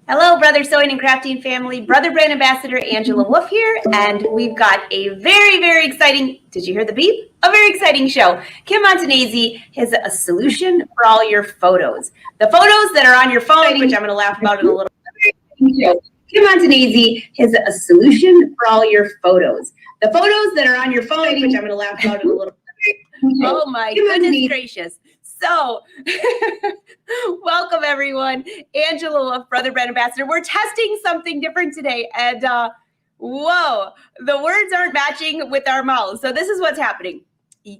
Hello, Brother Sewing and Crafting family. Brother Brand Ambassador Angela Wolf here, and we've got a very exciting, did you hear the beep? A very exciting show. Kim Montagnese has a solution for all your photos. The photos that are on your phone, which I'm going to laugh about in a little bit. Kim Montagnese has a solution for all your photos. The photos that are on your phone, which I'm going to laugh about in a little bit. Oh my goodness gracious. So, welcome everyone. Angela Wolf, Brother Brand Ambassador. We're testing something different today, and whoa, the words aren't matching with our mouths. So this is what's happening.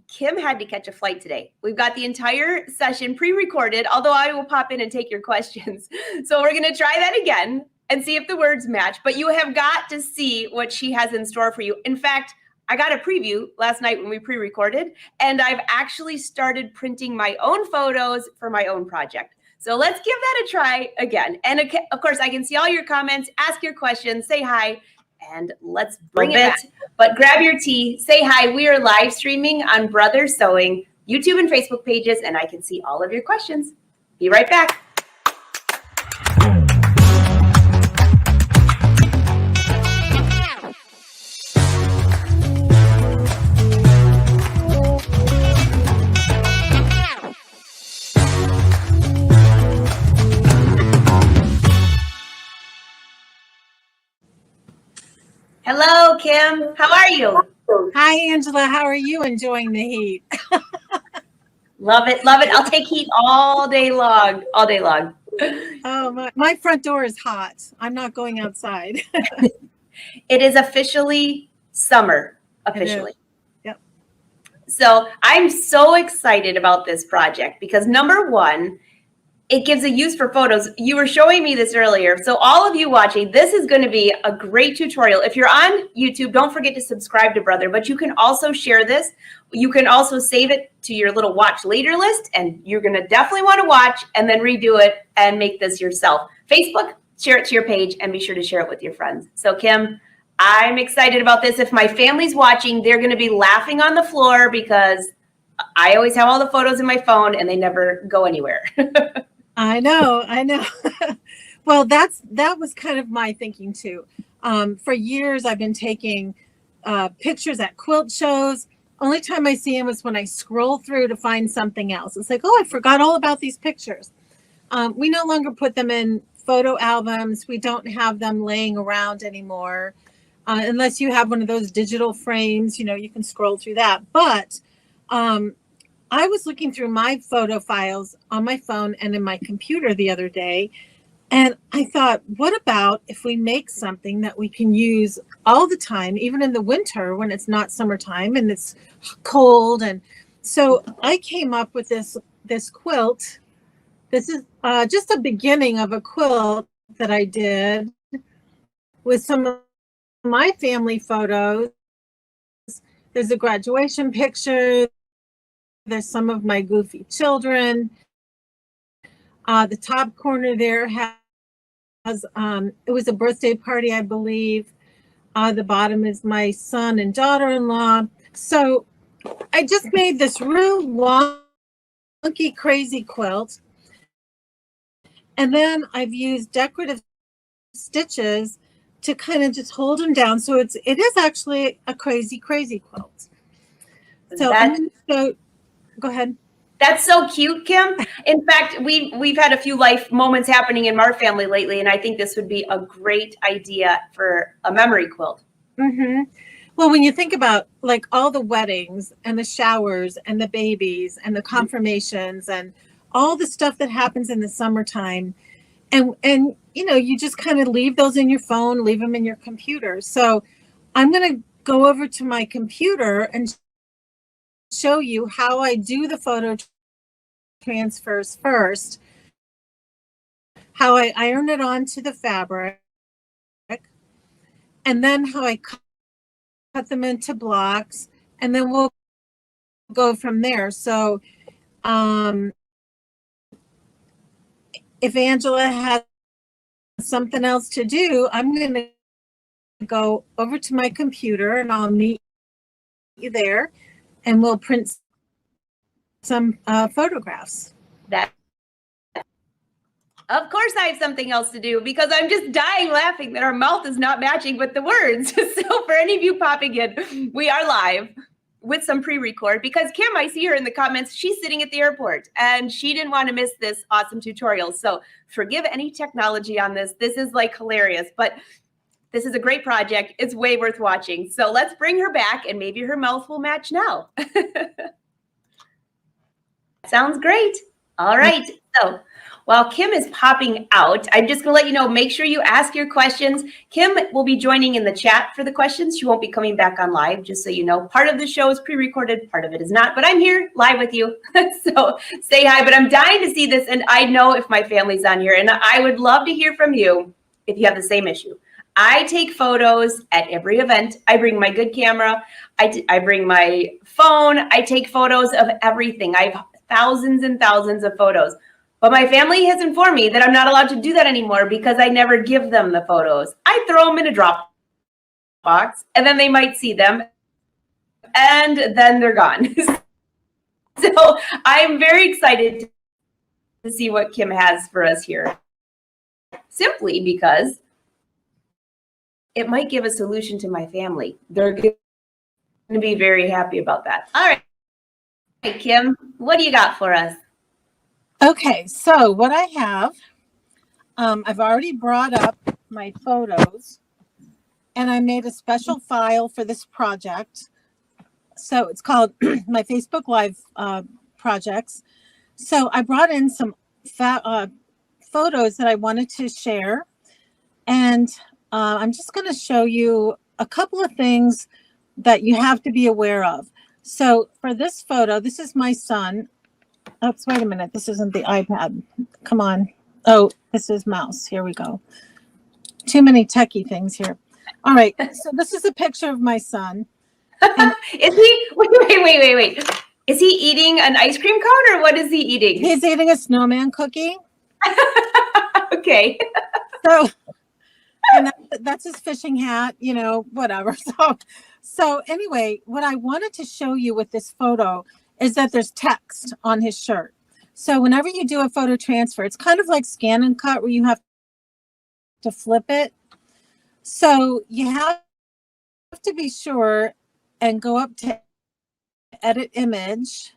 Kim had to catch a flight today. We've got the entire session pre-recorded, although I will pop in and take your questions. So we're going to try that again and see if the words match. But you have got to see what she has in store for you. In fact, I got a preview last night when we pre-recorded, and I've actually started printing my own photos for my own project. So let's give that a try again. And of course, I can see all your comments, ask your questions, say hi, and let's bring it back. But grab your tea, say hi. We are live streaming on Brother Sewing, YouTube and Facebook pages, and I can see all of your questions. Be right back. Hello, Kim. How are you? Hi, Angela. How are you enjoying the heat? Love it. Love it. I'll take heat all day long. All day long. Oh, my front door is hot. I'm not going outside. It is officially summer. Officially. Yep. So I'm so excited about this project because number one, it gives a use for photos. You were showing me this earlier. So all of you watching, this is going to be a great tutorial. If you're on YouTube, don't forget to subscribe to Brother, but you can also share this. You can also save it to your little watch later list, and you're going to definitely want to watch and then redo it and make this yourself. Facebook, share it to your page, and be sure to share it with your friends. So Kim, I'm excited about this. If my family's watching, they're going to be laughing on the floor because I always have all the photos in my phone and they never go anywhere. I know. Well, that was kind of my thinking too. For years, I've been taking pictures at quilt shows. Only time I see them is when I scroll through to find something else. It's like, oh, I forgot all about these pictures. We no longer put them in photo albums. We don't have them laying around anymore. Unless you have one of those digital frames, you can scroll through that. But I was looking through my photo files on my phone and in my computer the other day, and I thought, what about if we make something that we can use all the time, even in the winter when it's not summertime and it's cold? And so I came up with this quilt. This is just a beginning of a quilt that I did with some of my family photos. There's a graduation picture. There's some of my goofy children. The top corner there has, it was a birthday party, I believe. The bottom is my son and daughter-in-law. So I just made this real wonky, crazy quilt. And then I've used decorative stitches to kind of just hold them down. So it is actually a crazy quilt. So I'm going to go ahead. That's so cute, Kim. In fact, we've had a few life moments happening in our family lately, and I think this would be a great idea for a memory quilt. Mm-hmm. Well, when you think about like all the weddings and the showers and the babies and the confirmations and all the stuff that happens in the summertime, and you just kind of leave those in your phone, leave them in your computer. So I'm going to go over to my computer and show you how I do the photo transfers first, how I iron it onto the fabric, and then how I cut them into blocks, and then we'll go from there. So if Angela has something else to do, I'm going to go over to my computer and I'll meet you there, and we'll print some photographs. Of course I have something else to do because I'm just dying laughing that our mouth is not matching with the words. So for any of you popping in, we are live with some pre-record because Kim, I see her in the comments, she's sitting at the airport and she didn't want to miss this awesome tutorial. So forgive any technology on this. This is like hilarious, but this is a great project. It's way worth watching. So let's bring her back and maybe her mouth will match now. Sounds great. All right. So while Kim is popping out, I'm just going to let you know, make sure you ask your questions. Kim will be joining in the chat for the questions. She won't be coming back on live, just so you know. Part of the show is pre-recorded, part of it is not, but I'm here live with you. So say hi, but I'm dying to see this, and I know if my family's on here, and I would love to hear from you if you have the same issue. I take photos at every event. I bring my good camera. I bring my phone. I take photos of everything. I have thousands and thousands of photos. But my family has informed me that I'm not allowed to do that anymore because I never give them the photos. I throw them in a Dropbox, and then they might see them, and then they're gone. So I'm very excited to see what Kim has for us here, simply because it might give a solution to my family. They're going to be very happy about that. All right, Kim, what do you got for us? Okay, so what I have, I've already brought up my photos, and I made a special file for this project. So it's called my Facebook Live projects. So I brought in some photos that I wanted to share, and I'm just going to show you a couple of things that you have to be aware of. So for this photo, this is my son. Oops, wait a minute. This isn't the iPad. Come on. Oh, this is mouse. Here we go. Too many techie things here. All right. So this is a picture of my son. Is he, wait. Is he eating an ice cream cone or what is he eating? He's eating a snowman cookie. Okay. So, and that's his fishing hat, you know, whatever. So anyway, what I wanted to show you with this photo is that there's text on his shirt. So whenever you do a photo transfer, it's kind of like scan and cut where you have to flip it. So you have to be sure and go up to edit image.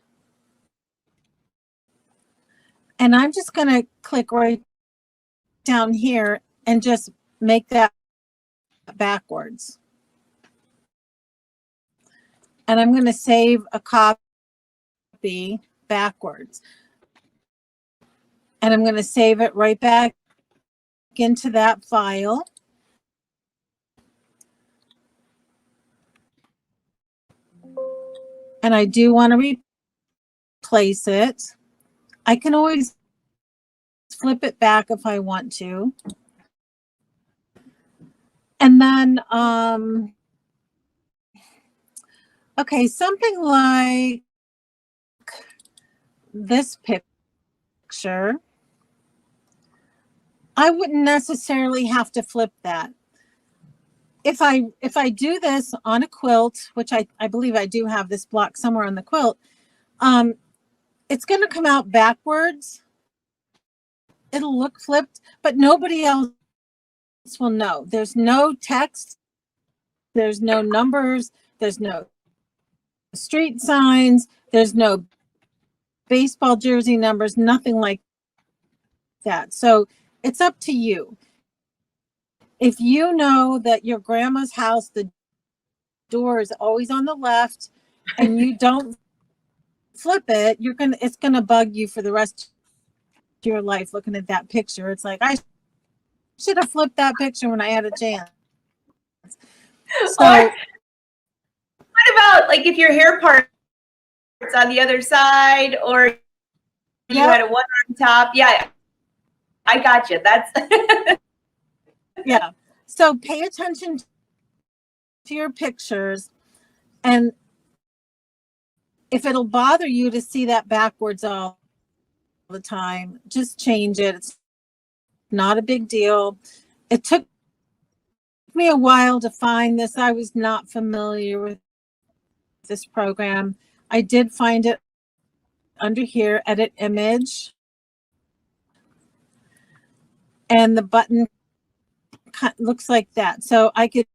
And I'm just going to click right down here and just make that backwards. And I'm going to save a copy backwards. And I'm going to save it right back into that file. And I do want to replace it. I can always flip it back if I want to. And then, okay, something like this picture. I wouldn't necessarily have to flip that. If I do this on a quilt, which I believe I do have this block somewhere on the quilt, it's going to come out backwards. It'll look flipped, but nobody else will know. There's no text. There's no numbers. There's no street signs. There's no baseball jersey numbers, nothing like that. So it's up to you. If you know that your grandma's house, the door is always on the left and you don't flip it, it's gonna bug you for the rest of your life looking at that picture. It's like, I should have flipped that picture when I had a chance. So what about like if your hair part's on the other side or you had a one on top? Yeah, I got you. That's yeah. So pay attention to your pictures, and if it'll bother you to see that backwards all the time, just change it. It's not a big deal. It took me a while to find this. I was not familiar with this program. I did find it under here, edit image. and the button looks like that. So I could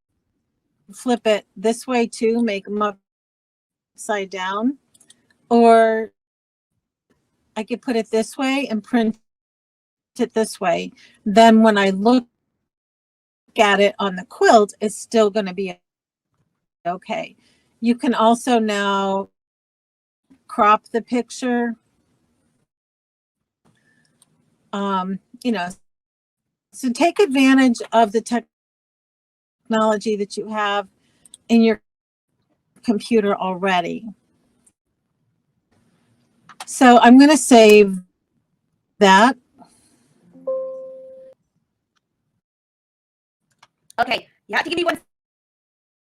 flip it this way too, make them upside down, or I could put it this way and print it this way. Then when I look at it on the quilt, it's still going to be okay. You can also now crop the picture. You know, so take advantage of the technology that you have in your computer already. So I'm going to save that. Okay, you have to give me 1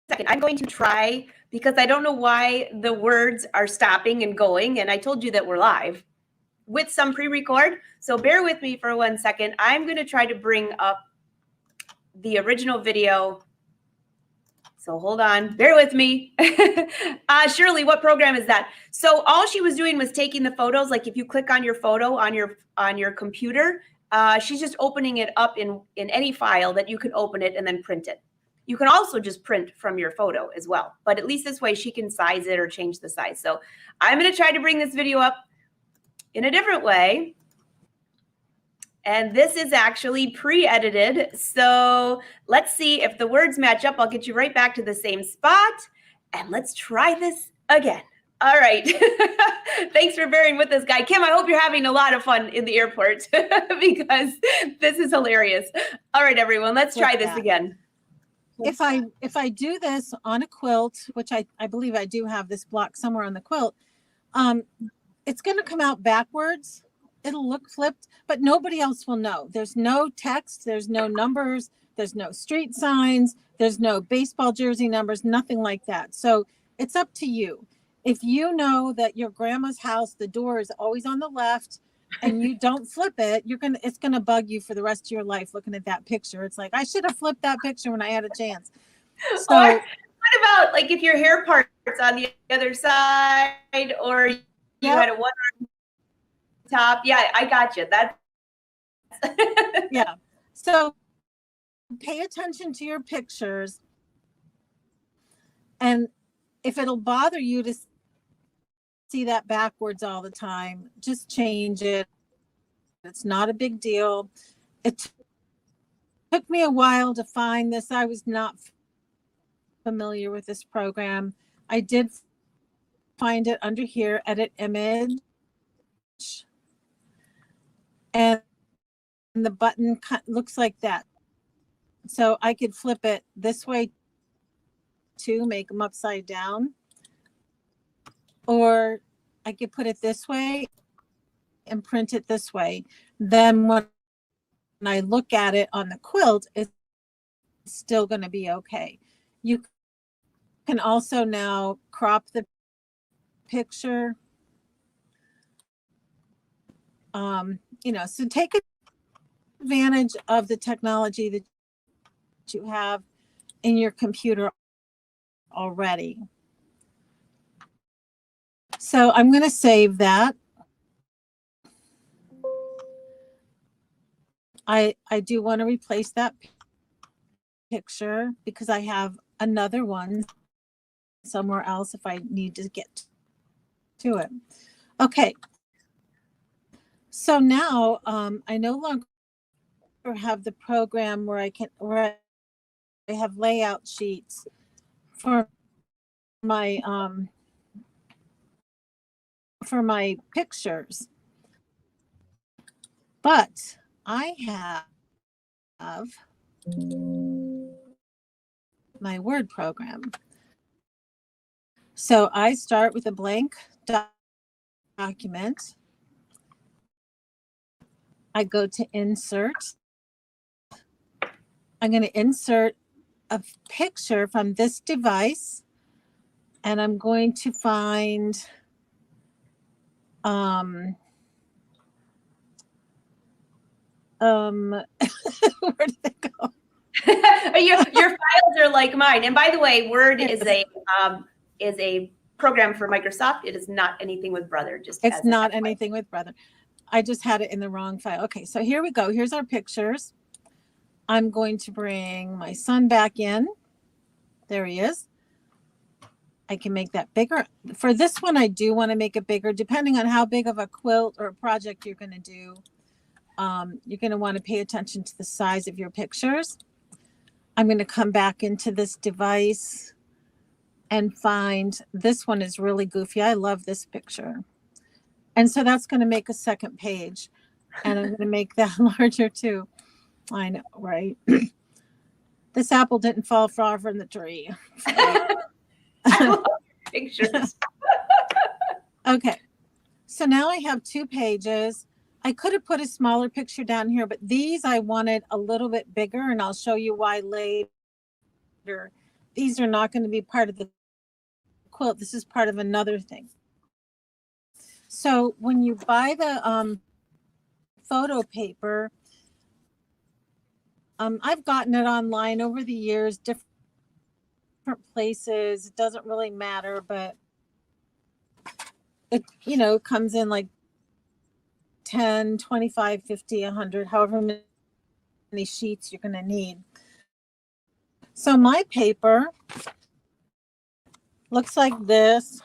second. I'm going to try, because I don't know why the words are stopping and going, and I told you that we're live with some pre-record. So bear with me for 1 second. I'm going to try to bring up the original video. So hold on, bear with me. Shirley, what program is that? So all she was doing was taking the photos. Like if you click on your photo on your computer, she's just opening it up in any file that you can open it and then print it. You can also just print from your photo as well, but at least this way she can size it or change the size. So I'm going to try to bring this video up in a different way. And this is actually pre-edited. So let's see if the words match up. I'll get you right back to the same spot. And let's try this again. All right. Thanks for bearing with us, Guy. Kim, I hope you're having a lot of fun in the airport because this is hilarious. All right, everyone, let's try this again. If I do this on a quilt, which I believe I do have this block somewhere on the quilt, it's going to come out backwards. It'll look flipped, but nobody else will know. There's no text, there's no numbers, there's no street signs, there's no baseball jersey numbers, nothing like that. So it's up to you. If you know that your grandma's house, the door is always on the left and you don't flip it, it's gonna bug you for the rest of your life looking at that picture. It's like, I should have flipped that picture when I had a chance. So what about like if your hair part's on the other side, or you had a one arm top? Yeah, I got you. That's yeah. So pay attention to your pictures, and if it'll bother you to see that backwards all the time, just change it. It's not a big deal. It took me a while to find this. I was not familiar with this program. I did find it under here, edit image, and the button looks like that. So I could flip it this way too, make them upside down, or I could put it this way and print it this way. Then when I look at it on the quilt, it's still going to be okay. You can also now crop the picture. So take advantage of the technology that you have in your computer already. So I'm going to save that. I do want to replace that picture because I have another one somewhere else if I need to get to it. Okay. So now I no longer have the program where I have layout sheets for my pictures, but I have my Word program. So I start with a blank document. I go to insert. I'm going to insert a picture from this device, and I'm going to find where did they go? your files are like mine. And by the way, Word is a program for Microsoft. It is not anything with Brother. It's not anything with Brother. I just had it in the wrong file. Okay, so here we go. Here's our pictures. I'm going to bring my son back in. There he is. I can make that bigger. For this one, I do want to make it bigger, depending on how big of a quilt or project you're going to do. You're going to want to pay attention to the size of your pictures. I'm going to come back into this device and find this one is really goofy. I love this picture. And so that's going to make a second page. And I'm going to make that larger too. I know, right? This apple didn't fall far from the tree. I love pictures. Okay. So now I have 2 pages. I could have put a smaller picture down here, but these I wanted a little bit bigger, and I'll show you why later. These are not going to be part of the quilt. This is part of another thing. So when you buy the photo paper, I've gotten it online over the years, different places. It doesn't really matter, but it, you know, comes in like 10, 25, 50, 100, however many sheets you're going to need. So my paper looks like this,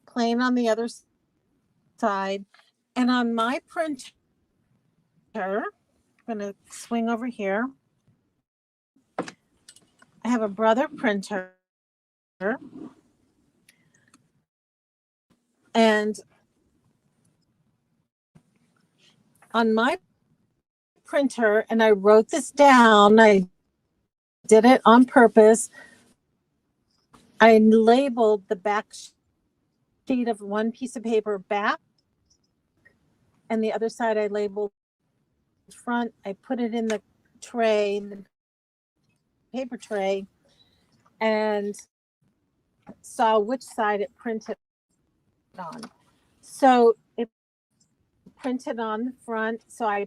plain on the other side. And on my printer, I'm going to swing over here. I have a Brother printer. And on my printer, and I wrote this down, I did it on purpose. I labeled the back sheet of one piece of paper back, and the other side I labeled front. I put it in the tray, the paper tray, and saw which side it printed on. So it printed on the front, so I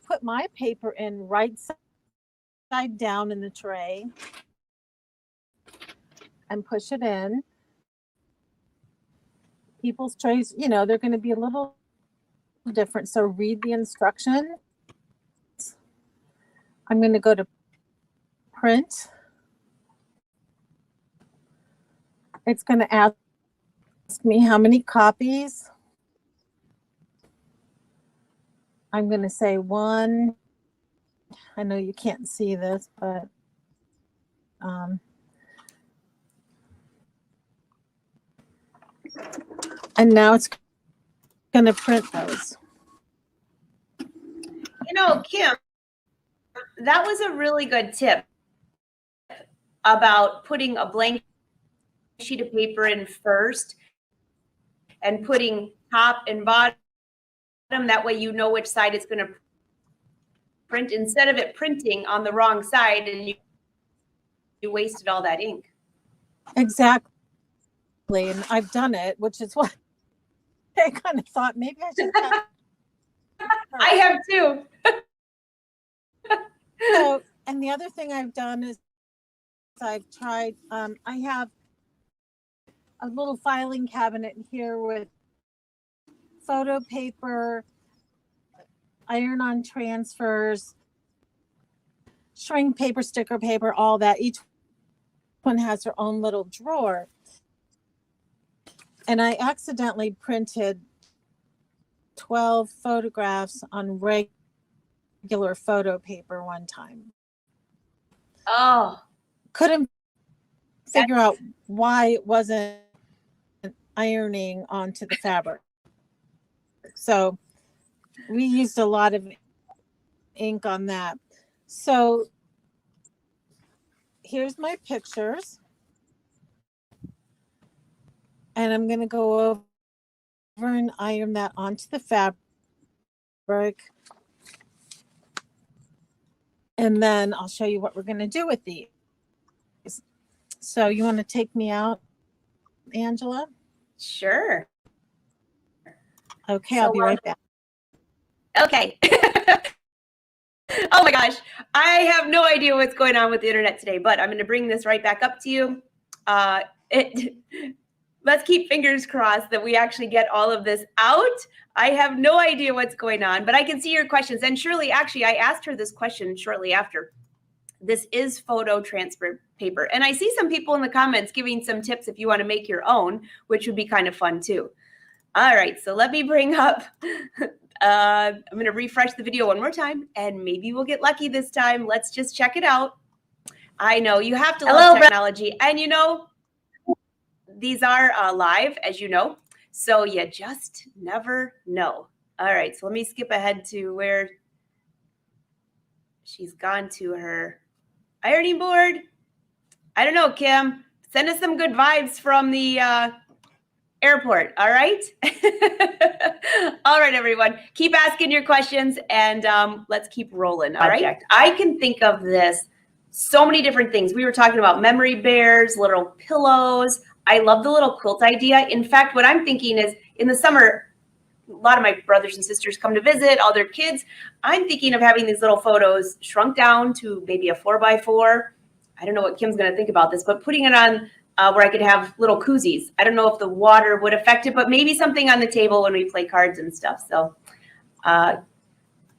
put my paper in right side down in the tray and push it in. People's trays, you know, they're going to be a little different, so read the instructions. I'm going to go to print. It's going to ask me how many copies. I'm going to say 1. I know you can't see this, but and now it's going to print those. You know, Kim, that was a really good tip about putting a blank sheet of paper in first and putting top and bottom. That way you know which side it's going to print, instead of it printing on the wrong side and you wasted all that ink. Exactly. And I've done it, which is why I kind of thought maybe I should have. I have too. So, and the other thing I've done is I've tried, I have a little filing cabinet here with photo paper, iron-on transfers, shrink paper, sticker paper, all that. Each one has their own little drawer. And I accidentally printed 12 photographs on regular photo paper one time. Oh. Couldn't figure out why it wasn't ironing onto the fabric. So we used a lot of ink on that. So here's my pictures. And I'm going to go over and iron that onto the fabric. And then I'll show you what we're going to do with these. So you want to take me out, Angela? Sure. Okay, I'll be right back. Okay. Oh my gosh. I have no idea what's going on with the internet today, but I'm going to bring this right back up to you. let's keep fingers crossed that we actually get all of this out. I have no idea what's going on, but I can see your questions. And Shirley, actually, I asked her this question shortly after. This is photo transfer paper. And I see some people in the comments giving some tips if you want to make your own, which would be kind of fun too. All right, so let me bring up, I'm going to refresh the video one more time, and maybe we'll get lucky this time. Let's just check it out. I know you have to love technology, and you know, these are live, as you know, so you just never know. All right, so let me skip ahead to where she's gone to her ironing board. I don't know, Kim. Send us some good vibes from the airport. All right. All right, everyone. Keep asking your questions and let's keep rolling. All right. I can think of this so many different things. We were talking about memory bears, little pillows. I love the little quilt idea. In fact, what I'm thinking is in the summer, a lot of my brothers and sisters come to visit, all their kids. I'm thinking of having these little photos shrunk down to maybe a 4x4. I don't know what Kim's going to think about this, but putting it on where I could have little koozies. I don't know if the water would affect it, but maybe something on the table when we play cards and stuff. So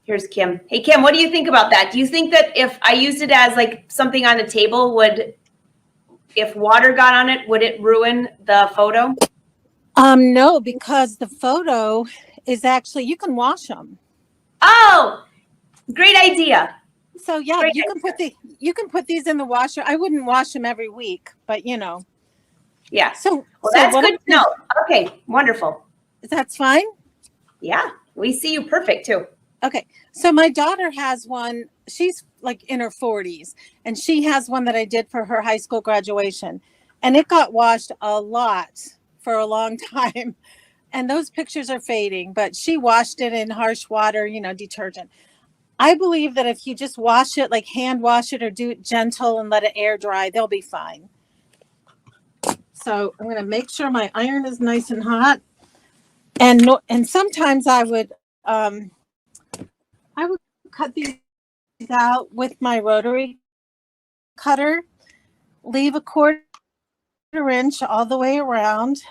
here's Kim. Hey, Kim, what do you think about that? Do you think that if I used it as like something on the table, if water got on it, would it ruin the photo? No, because the photo is actually, you can wash them. Oh, great idea. So yeah, great you can put these in the washer. I wouldn't wash them every week, but you know. Yeah. So that's good to know. Okay, wonderful. That's fine? Yeah, we see you perfect too. Okay. So my daughter has one. She's like in her 40s, and she has one that I did for her high school graduation. And it got washed a lot for a long time. And those pictures are fading, but she washed it in harsh water, you know, detergent. I believe that if you just wash it, like hand wash it or do it gentle and let it air dry, they'll be fine. So I'm going to make sure my iron is nice and hot. And sometimes I would cut these out with my rotary cutter, leave a 1/4 inch all the way around.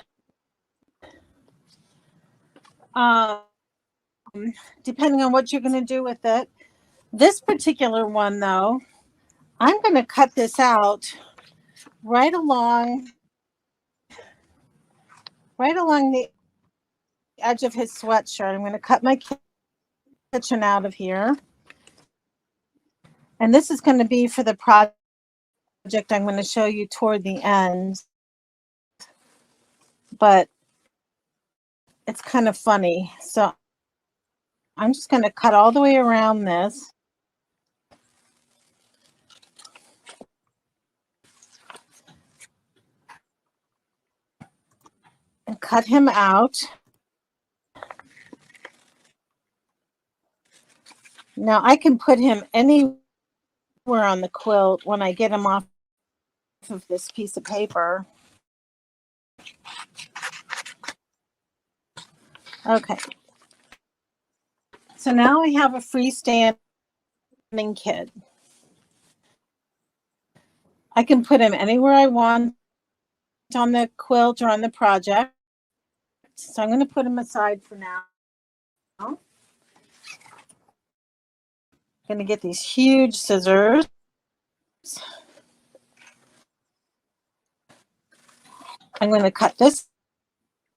Depending on what you're going to do with it. This particular one, though, I'm going to cut this out right along the edge of his sweatshirt. I'm going to cut my kitchen out of here. And this is going to be for the project I'm going to show you toward the end. But it's kind of funny. So I'm just going to cut all the way around this. And cut him out. Now I can put him anywhere on the quilt when I get him off of this piece of paper. Okay. So now I have a freestanding kid. I can put him anywhere I want on the quilt or on the project. So I'm going to put him aside for now. I'm going to get these huge scissors. I'm going to cut this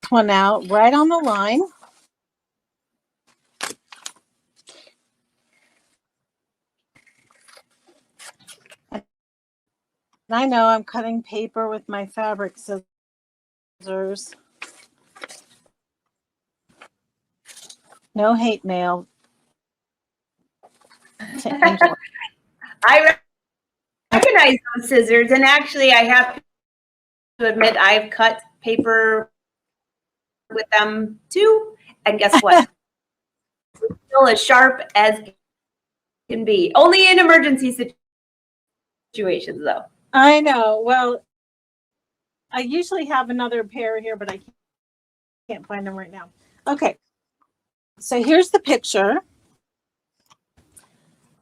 one out right on the line. And I know I'm cutting paper with my fabric scissors. No hate mail. I recognize those scissors, and actually I have to admit I've cut paper with them too. And guess what? It's still as sharp as can be. Only in emergency situations, though. I know. Well, I usually have another pair here, but I can't find them right now. Okay. So here's the picture.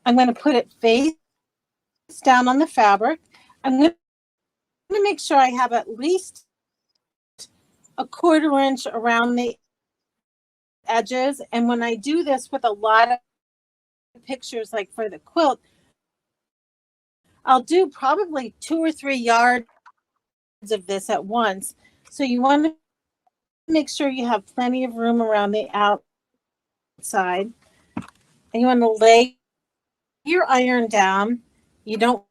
I'm going to put it face down on the fabric. I'm going to make sure I have at least a 1/4 inch around the edges. And when I do this with a lot of pictures, like for the quilt, I'll do probably 2 or 3 yards of this at once. So you want to make sure you have plenty of room around the outside. And you want to lay your iron down. You don't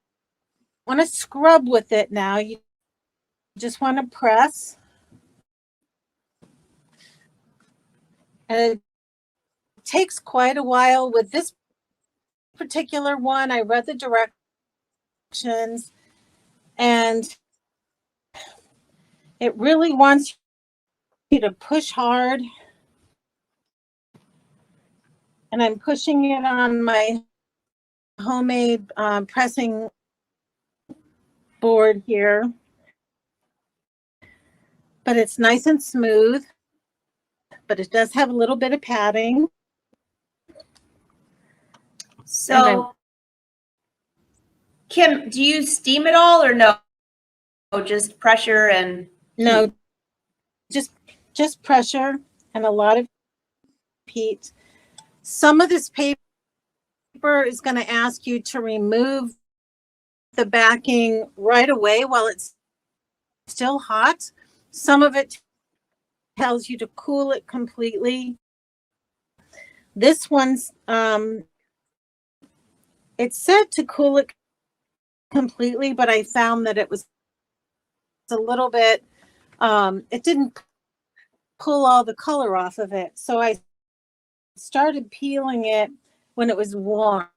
want to scrub with it now. You just want to press. And it takes quite a while. With this particular one, I read the directions, and it really wants you to push hard. And I'm pushing it on my homemade pressing board here. But it's nice and smooth, but it does have a little bit of padding. So, Kim, do you steam it all or no? Just pressure and no, just pressure and a lot of heat. Some of this paper is going to ask you to remove the backing right away while it's still hot. Some of it tells you to cool it completely. This one's it said to cool it completely, but I found that it was a little bit it didn't pull all the color off of it. So I started peeling it when it was warm.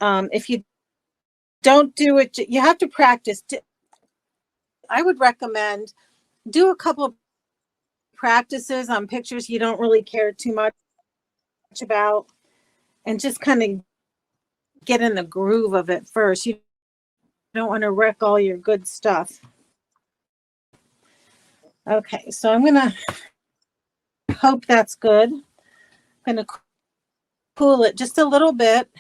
If you don't do it, you have to practice. I would recommend do a couple of practices on pictures you don't really care too much about, and just kind of get in the groove of it first. You don't want to wreck all your good stuff. Okay, so I'm gonna hope that's good. I'm gonna cool it just a little bit.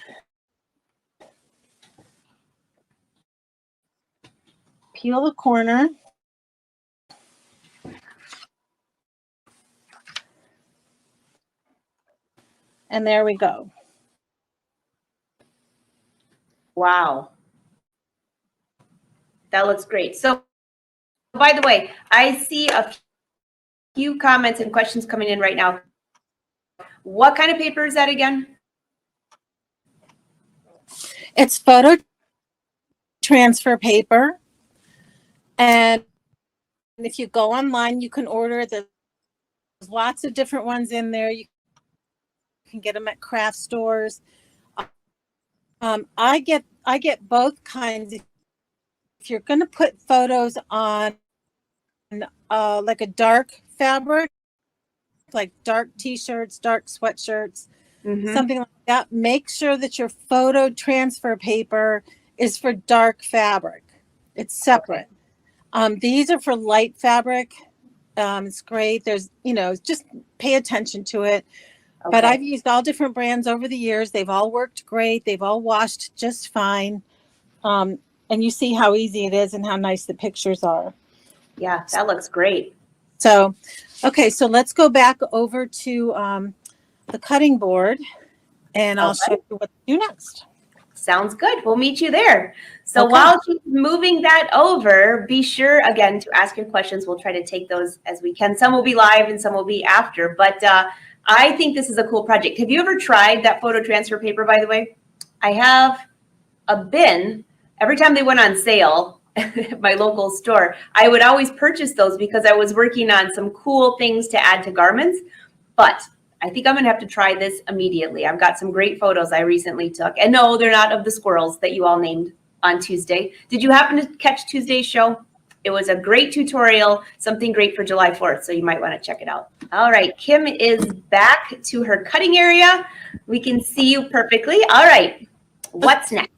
Peel the corner. And there we go. wow. That looks great. So, by the way, I see a few comments and questions coming in right now. What kind of paper is that again? It's photo transfer paper. And if you go online, you can order. There's lots of different ones in there. You can get them at craft stores. I get both kinds. If you're going to put photos on like a dark fabric, like dark t-shirts, dark sweatshirts, something like that, make sure that your photo transfer paper is for dark fabric. It's separate. These are for light fabric. It's great. There's, just pay attention to it. Okay. But I've used all different brands over the years. They've all worked great. They've all washed just fine. And you see how easy it is and how nice the pictures are. Yeah, that looks great. So, okay, so let's go back over to the cutting board, and I'll show you what to do next. Sounds good. We'll meet you there. So while she's moving that over, be sure, again, to ask your questions. We'll try to take those as we can. Some will be live and some will be after. But I think this is a cool project. Have you ever tried that photo transfer paper, by the way? I have a bin. Every time they went on sale at my local store, I would always purchase those because I was working on some cool things to add to garments. But I think I'm going to have to try this immediately. I've got some great photos I recently took. And no, they're not of the squirrels that you all named on Tuesday. Did you happen to catch Tuesday's show? It was a great tutorial, something great for July 4th, so you might want to check it out. All right, Kim is back to her cutting area. We can see you perfectly. All right, what's next?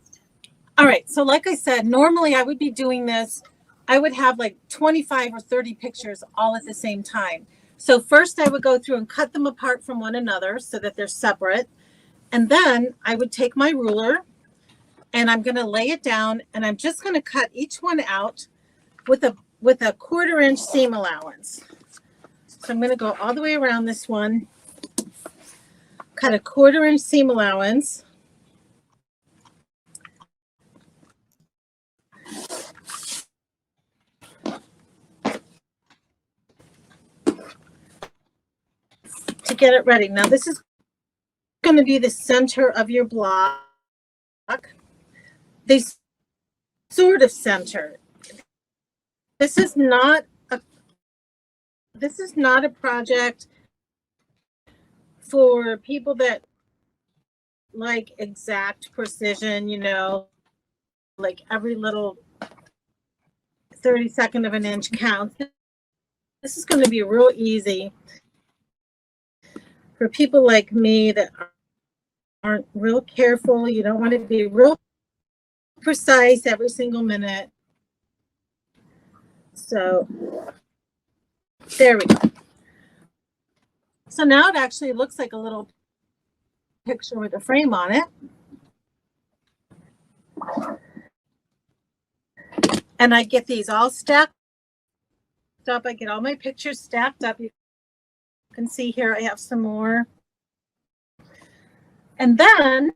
All right, so like I said, normally I would be doing this. I would have like 25 or 30 pictures all at the same time. So first I would go through and cut them apart from one another so that they're separate. And then I would take my ruler and I'm going to lay it down, and I'm just going to cut each one out with with a 1/4 inch seam allowance. So I'm going to go all the way around this one, cut a 1/4 inch seam allowance. To get it ready. Now this is going to be the center of your block. They sort of center. This is not a project for people that like exact precision, you know, like every little 32nd of an inch counts. This is going to be real easy for people like me that aren't real careful. You don't want to be real precise every single minute. So there we go. So now it actually looks like a little picture with a frame on it. And I get these all stacked up. I get all my pictures stacked up. You can see here I have some more. And then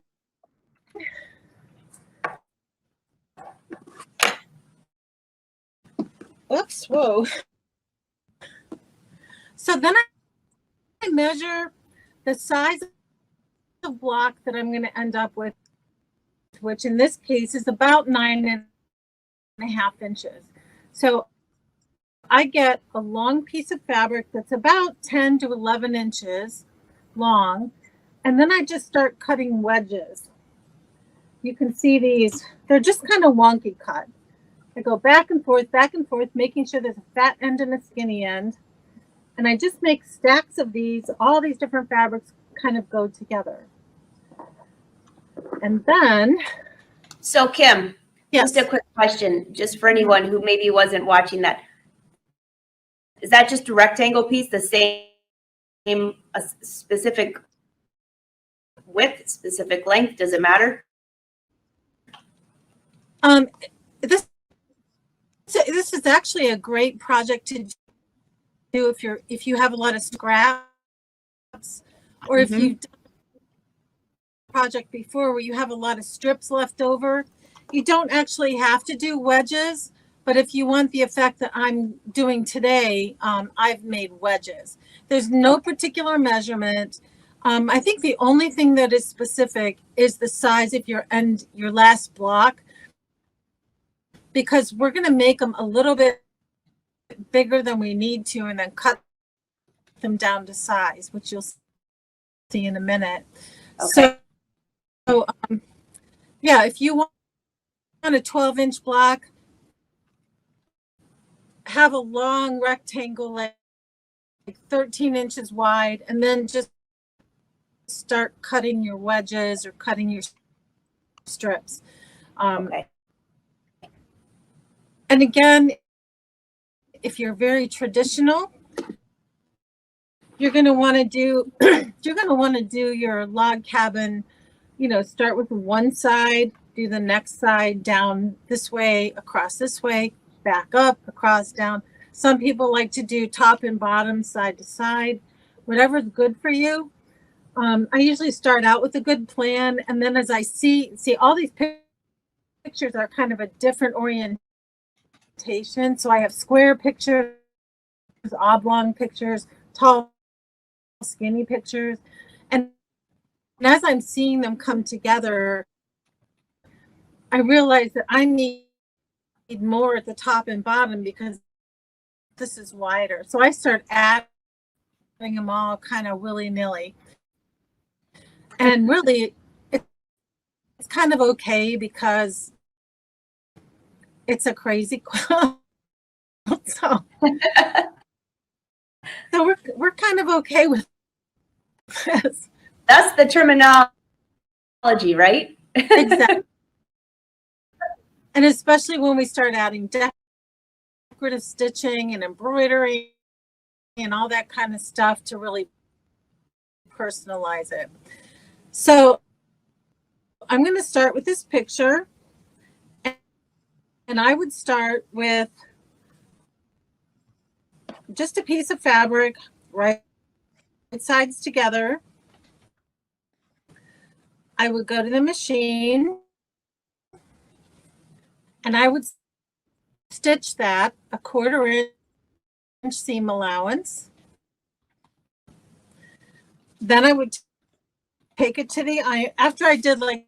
oops, whoa. So then I measure the size of the block that I'm going to end up with, which in this case is about 9.5 inches. So I get a long piece of fabric that's about 10 to 11 inches long, and then I just start cutting wedges. You can see these, they're just kind of wonky cut. I go back and forth, making sure there's a fat end and a skinny end. And I just make stacks of these, all these different fabrics kind of go together. And then. So Kim, yes. just a quick question, just for anyone who maybe wasn't watching that. Is that just a rectangle piece, the same, a specific width, specific length? Does it matter? This is actually a great project to do if you have a lot of scraps, or if you've done a project before where you have a lot of strips left over. You don't actually have to do wedges, but if you want the effect that I'm doing today, I've made wedges. There's no particular measurement. I think the only thing that is specific is the size of your last block, because we're going to make them a little bit bigger than we need to and then cut them down to size, which you'll see in a minute. Okay. So yeah, if you want a 12-inch block, have a long rectangle like 13 inches wide, and then just start cutting your wedges or cutting your strips. Okay. And again, if you're very traditional, you're going to want to do your log cabin, you know, start with one side, do the next side down this way, across this way, back up, across, down. Some people like to do top and bottom, side to side, whatever's good for you. I usually start out with a good plan, and then as I see all these pictures are kind of a different orientation. So I have square pictures, oblong pictures, tall, skinny pictures. And as I'm seeing them come together, I realize that I need more at the top and bottom because this is wider. So I start adding them all kind of willy-nilly. And really, it's kind of okay because it's a crazy quilt. So we're kind of okay with this. That's the terminology, right? Exactly. And especially when we start adding decorative stitching and embroidery and all that kind of stuff to really personalize it. So I'm going to start with this picture. And I would start with just a piece of fabric, right sides together. I would go to the machine and I would stitch that a 1/4 inch seam allowance. Then I would take it to the iron. After I did like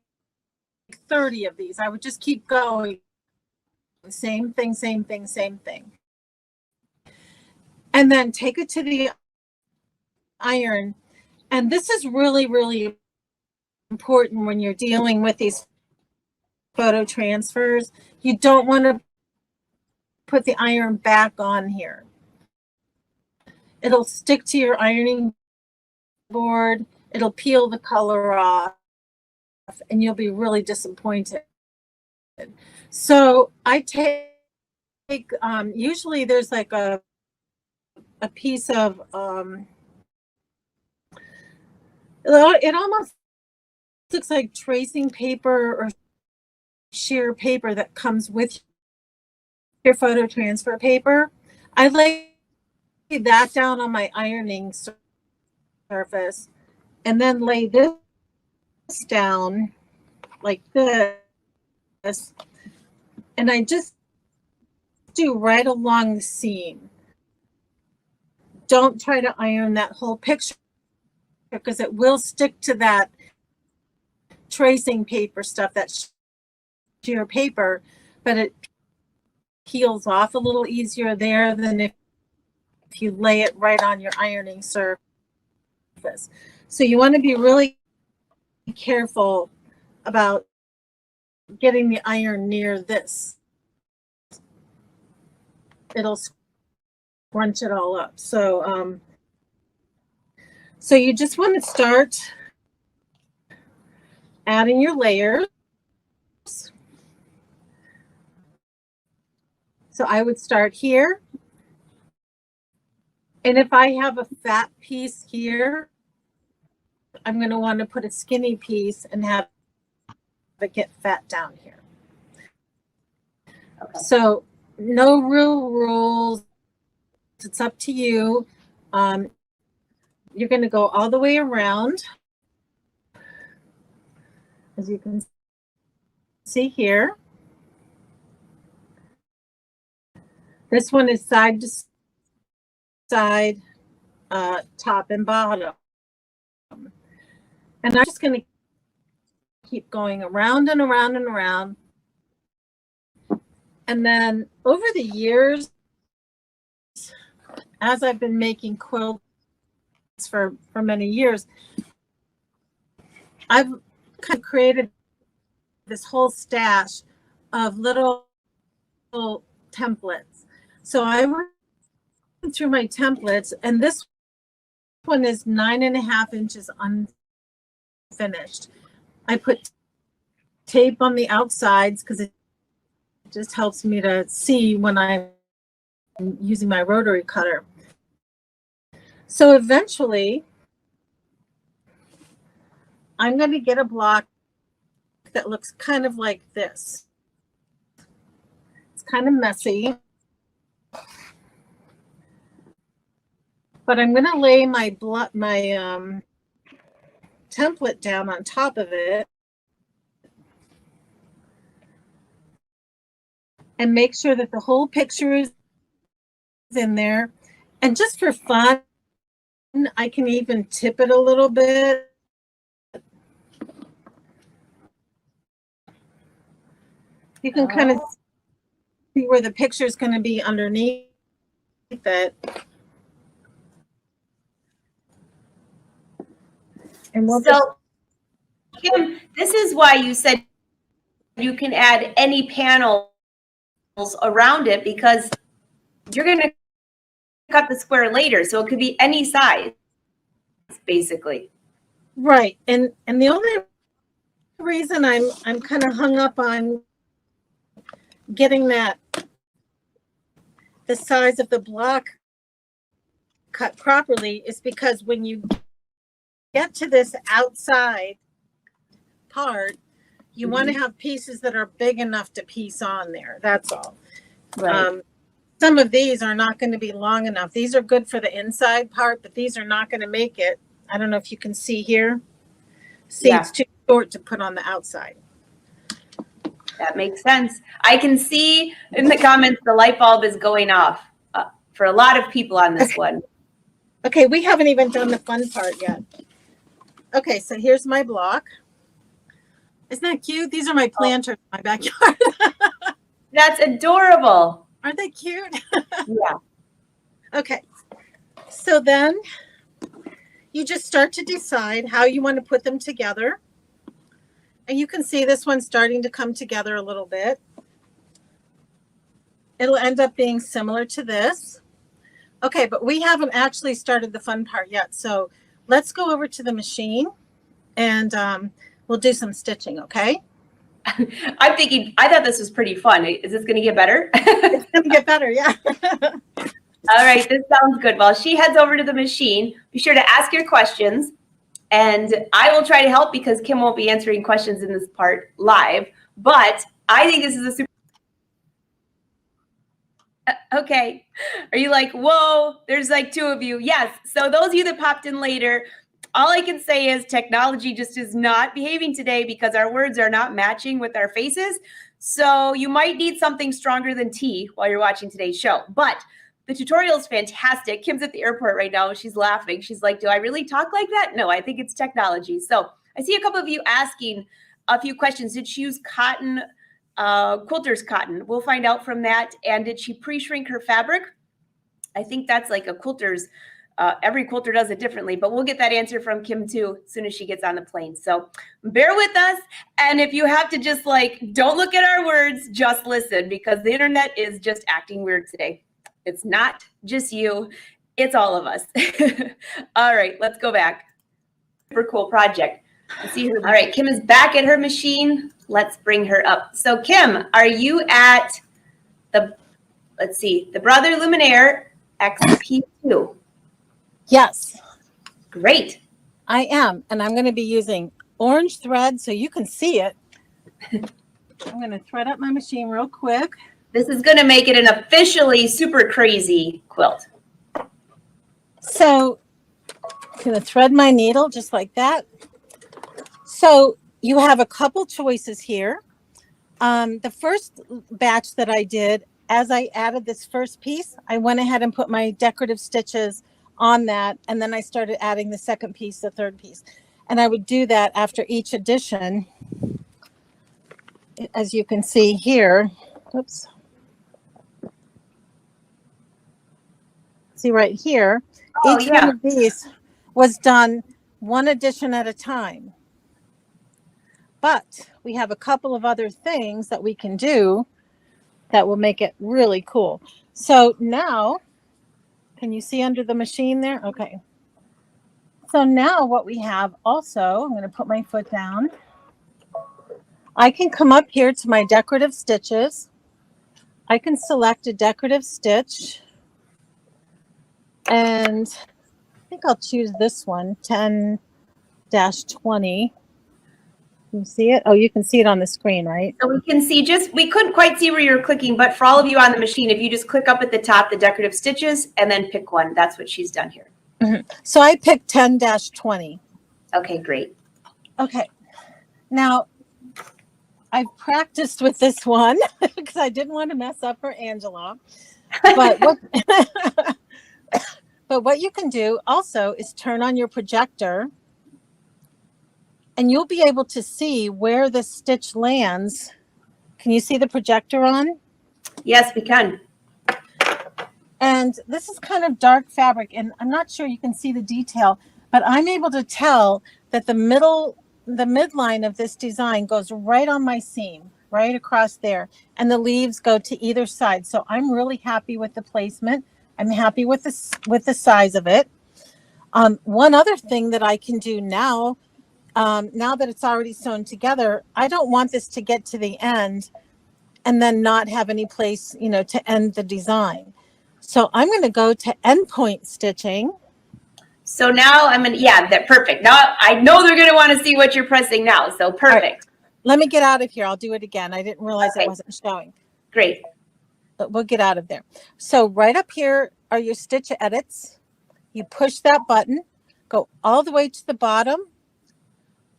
30 of these, I would just keep going. Same thing, same thing, same thing. And then take it to the iron. And this is really, really important when you're dealing with these photo transfers. You don't want to put the iron back on here. It'll stick to your ironing board. It'll peel the color off and you'll be really disappointed. So I take, usually there's like a piece of, it almost looks like tracing paper or sheer paper that comes with your photo transfer paper. I lay that down on my ironing surface and then lay this down like this, and I just do right along the seam. Don't try to iron that whole picture because it will stick to that tracing paper stuff, that sheer paper, but it peels off a little easier there than if you lay it right on your ironing surface. So you want to be really careful about getting the iron near this. It'll scrunch it all up. So so you just want to start adding your layers. So I would start here. And if I have a fat piece here, I'm going to want to put a skinny piece and have it get fat down here. Okay. So no real rules. It's up to you. You're going to go all the way around, as you can see here. This one is side to side, top and bottom. And I'm just going to keep going around and around and around. And then over the years, as I've been making quilts for many years, I've kind of created this whole stash of little templates. So I went through my templates, and this one is 9.5 inches unfinished. I put tape on the outsides because it just helps me to see when I'm using my rotary cutter. So eventually, I'm going to get a block that looks kind of like this. It's kind of messy, but I'm going to lay my template down on top of it and make sure that the whole picture is in there. And just for fun, I can even tip it a little bit. You can kind of see where the picture is going to be underneath it. And so, Kim, this is why you said you can add any panels around it, because you're going to cut the square later, so it could be any size, basically. Right, and the only reason I'm kind of hung up on getting the size of the block cut properly is because when you get to this outside part, you want to have pieces that are big enough to piece on there. That's all. Right. some of these are not going to be long enough. These are good for the inside part, but these are not going to make it. I don't know if you can see here. See, Yeah. it's too short to put on the outside. That makes sense. I can see in the comments the light bulb is going off for a lot of people on this one. Okay, we haven't even done the fun part yet. Okay, so here's my block. Isn't that cute? These are my planters in my backyard. That's adorable. Aren't they cute? Yeah. Okay, so then you just start to decide how you want to put them together. And you can see this one's starting to come together a little bit. It'll end up being similar to this. Okay, but we haven't actually started the fun part yet. So let's go over to the machine and we'll do some stitching, okay? I'm thinking, I thought this was pretty fun. Is this going to get better? It's going to get better, yeah. All right, this sounds good. While she heads over to the machine, be sure to ask your questions. And I will try to help because Kim won't be answering questions in this part live. But I think this is a super... Okay. Are you like, whoa, there's like two of you? Yes. So those of you that popped in later, all I can say is technology just is not behaving today because our words are not matching with our faces. So you might need something stronger than tea while you're watching today's show. But the tutorial is fantastic. Kim's at the airport right now. She's laughing. She's like, do I really talk like that? No, I think it's technology. So I see a couple of you asking a few questions. Did she use cotton, quilter's cotton? We'll find out from that. And did she pre-shrink her fabric? I think that's like a quilter's, every quilter does it differently, but we'll get that answer from Kim too as soon as she gets on the plane. So bear with us. And if you have to just like, don't look at our words, just listen because the internet is just acting weird today. It's not just you, it's all of us. All right, let's go back. Super cool project. I see her. All right, Kim is back at her machine. Let's bring her up. So Kim, are you at the, let's see, the Brother Luminaire XP2? Yes. Great. I am, and I'm going to be using orange thread so you can see it. I'm going to thread up my machine real quick. This is going to make it an officially super crazy quilt. So I'm going to thread my needle just like that. So you have a couple choices here. The first batch that I did, as I added this first piece, I went ahead and put my decorative stitches on that. And then I started adding the second piece, the third piece. And I would do that after each addition. As you can see here. Oops. See right here, each one of these was done one addition at a time. But we have a couple of other things that we can do that will make it really cool. So now, can you see under the machine there? Okay. So now what we have also, I'm going to put my foot down. I can come up here to my decorative stitches. I can select a decorative stitch. And I think I'll choose this one, 10-20. You see it? Oh, you can see it on the screen, right? So we can see we couldn't quite see where you're clicking, but for all of you on the machine, if you just click up at the top, the decorative stitches, and then pick one. That's what she's done here. Mm-hmm. So I picked 10-20. Okay, great. Okay. Now, I've practiced with this one because I didn't want to mess up for Angela. But what you can do also is turn on your projector and you'll be able to see where the stitch lands. Can you see the projector on? Yes, we can. And this is kind of dark fabric and I'm not sure you can see the detail, but I'm able to tell that the midline of this design goes right on my seam, right across there. And the leaves go to either side. So I'm really happy with the placement. I'm happy with the size of it. One other thing that I can do now that it's already sewn together, I don't want this to get to the end and then not have any place, to end the design. So I'm going to go to endpoint stitching. So now that's perfect. Now I know they're going to want to see what you're pressing now. So perfect. Right. Let me get out of here. I'll do it again. I didn't realize it wasn't showing. Great. we'll get out of there. So right up here are your stitch edits. You push that button, go all the way to the bottom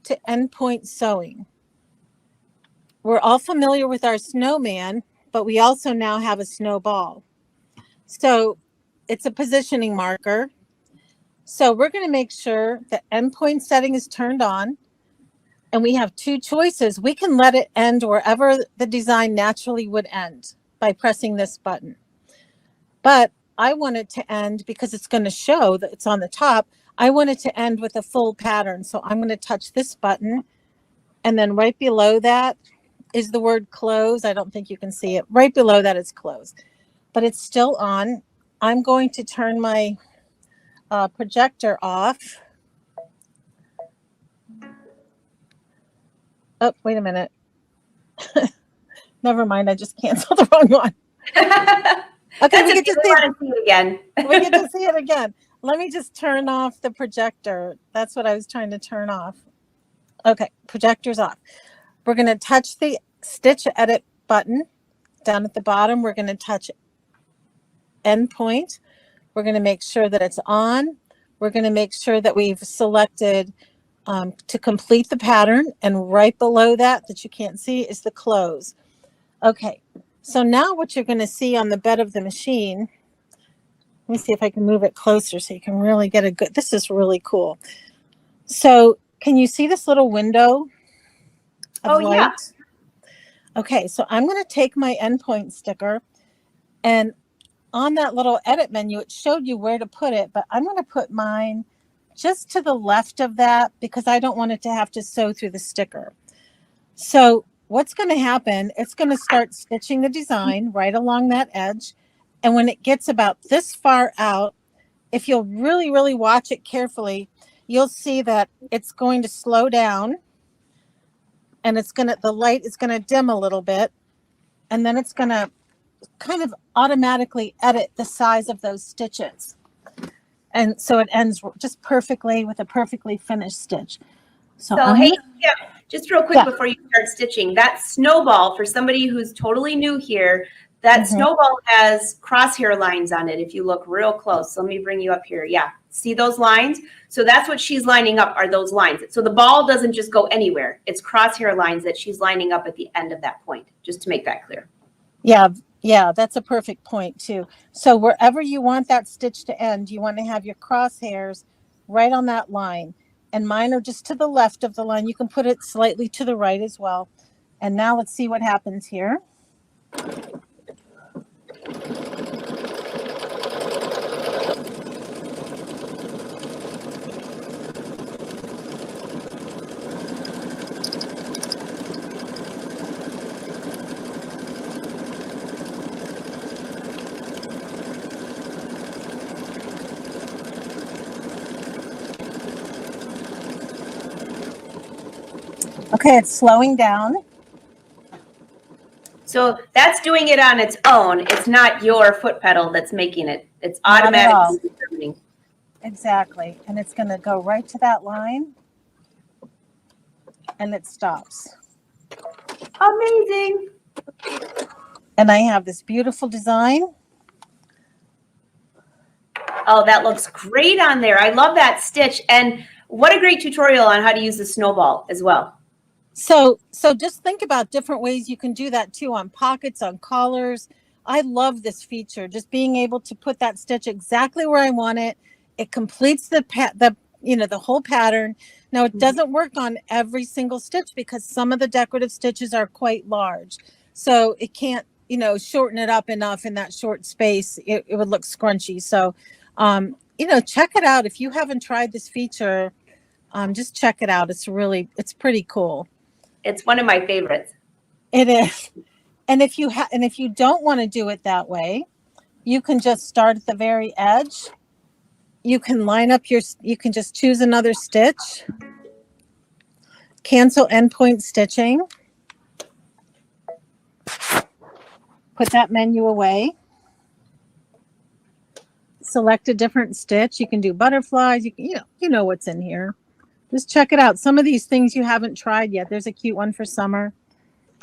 to endpoint sewing. We're all familiar with our snowman, but we also now have a snowball. So it's a positioning marker. So we're going to make sure that endpoint setting is turned on. And we have two choices. We can let it end wherever the design naturally would end by pressing this button. But I want it to end, because it's going to show that it's on the top, I want it to end with a full pattern. So I'm going to touch this button, and then right below that is the word close. I don't think you can see it. Right below that is close, but it's still on. I'm going to turn my projector off. Oh, wait a minute. Never mind. I just canceled the wrong one. Okay, we get to see it again. We get to see it again. Let me just turn off the projector. That's what I was trying to turn off. Okay, projector's off. We're going to touch the stitch edit button down at the bottom. We're going to touch endpoint. We're going to make sure that it's on. We're going to make sure that we've selected to complete the pattern. And right below that you can't see is the close. Okay, so now what you're going to see on the bed of the machine, let me see if I can move it closer so you can really get a good, this is really cool. So can you see this little window of light? Yeah. Okay, so I'm going to take my endpoint sticker, and on that little edit menu, it showed you where to put it, but I'm going to put mine just to the left of that because I don't want it to have to sew through the sticker. So what's going to happen, it's going to start stitching the design right along that edge. And when it gets about this far out, if you'll really, really watch it carefully, you'll see that it's going to slow down, and it's going to, the light is going to dim a little bit, and then it's going to kind of automatically edit the size of those stitches. And so it ends just perfectly with a perfectly finished stitch. So hey, yeah, just real quick before you start stitching, that snowball, for somebody who's totally new here, that snowball has crosshair lines on it if you look real close. So let me bring you up here. Yeah, see those lines? So that's what she's lining up, are those lines. So the ball doesn't just go anywhere. It's crosshair lines that she's lining up at the end of that point, just to make that clear. Yeah, that's a perfect point too. So wherever you want that stitch to end, you want to have your crosshairs right on that line. And mine are just to the left of the line. You can put it slightly to the right as well. And now let's see what happens here. Okay, it's slowing down. So that's doing it on its own. It's not your foot pedal that's making it. It's automatically determining. Exactly. And it's going to go right to that line, and it stops. Amazing. And I have this beautiful design. Oh, that looks great on there. I love that stitch. And what a great tutorial on how to use the snowball as well. So just think about different ways you can do that too, on pockets, on collars. I love this feature, just being able to put that stitch exactly where I want it. It completes the whole pattern. Now it doesn't work on every single stitch because some of the decorative stitches are quite large. So it can't, shorten it up enough in that short space. It would look scrunchy. So, check it out. If you haven't tried this feature, just check it out. It's pretty cool. It's one of my favorites. It is. And if you don't want to do it that way, you can just start at the very edge. You can you can just choose another stitch, cancel endpoint stitching, put that menu away, select a different stitch. You can do butterflies. You know what's in here. Just check it out. Some of these things you haven't tried yet. There's a cute one for summer.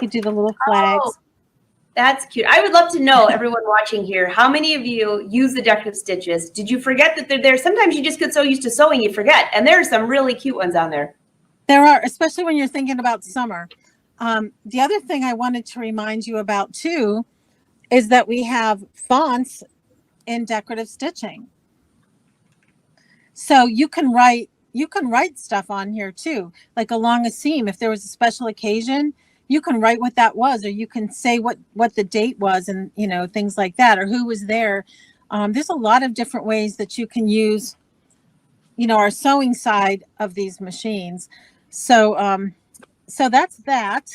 You do the little flags. Oh, That's cute. I would love to know, everyone watching here, how many of you use the decorative stitches? Did you forget that they're there? Sometimes you just get so used to sewing, you forget. And there are some really cute ones on there. There are, especially when you're thinking about summer. The other thing I wanted to remind you about too is that we have fonts in decorative stitching. So you can write stuff on here too, like along a seam. If there was a special occasion, you can write what that was, or you can say what the date was, and things like that, or who was there. There's a lot of different ways that you can use our sewing side of these machines. So so that's that.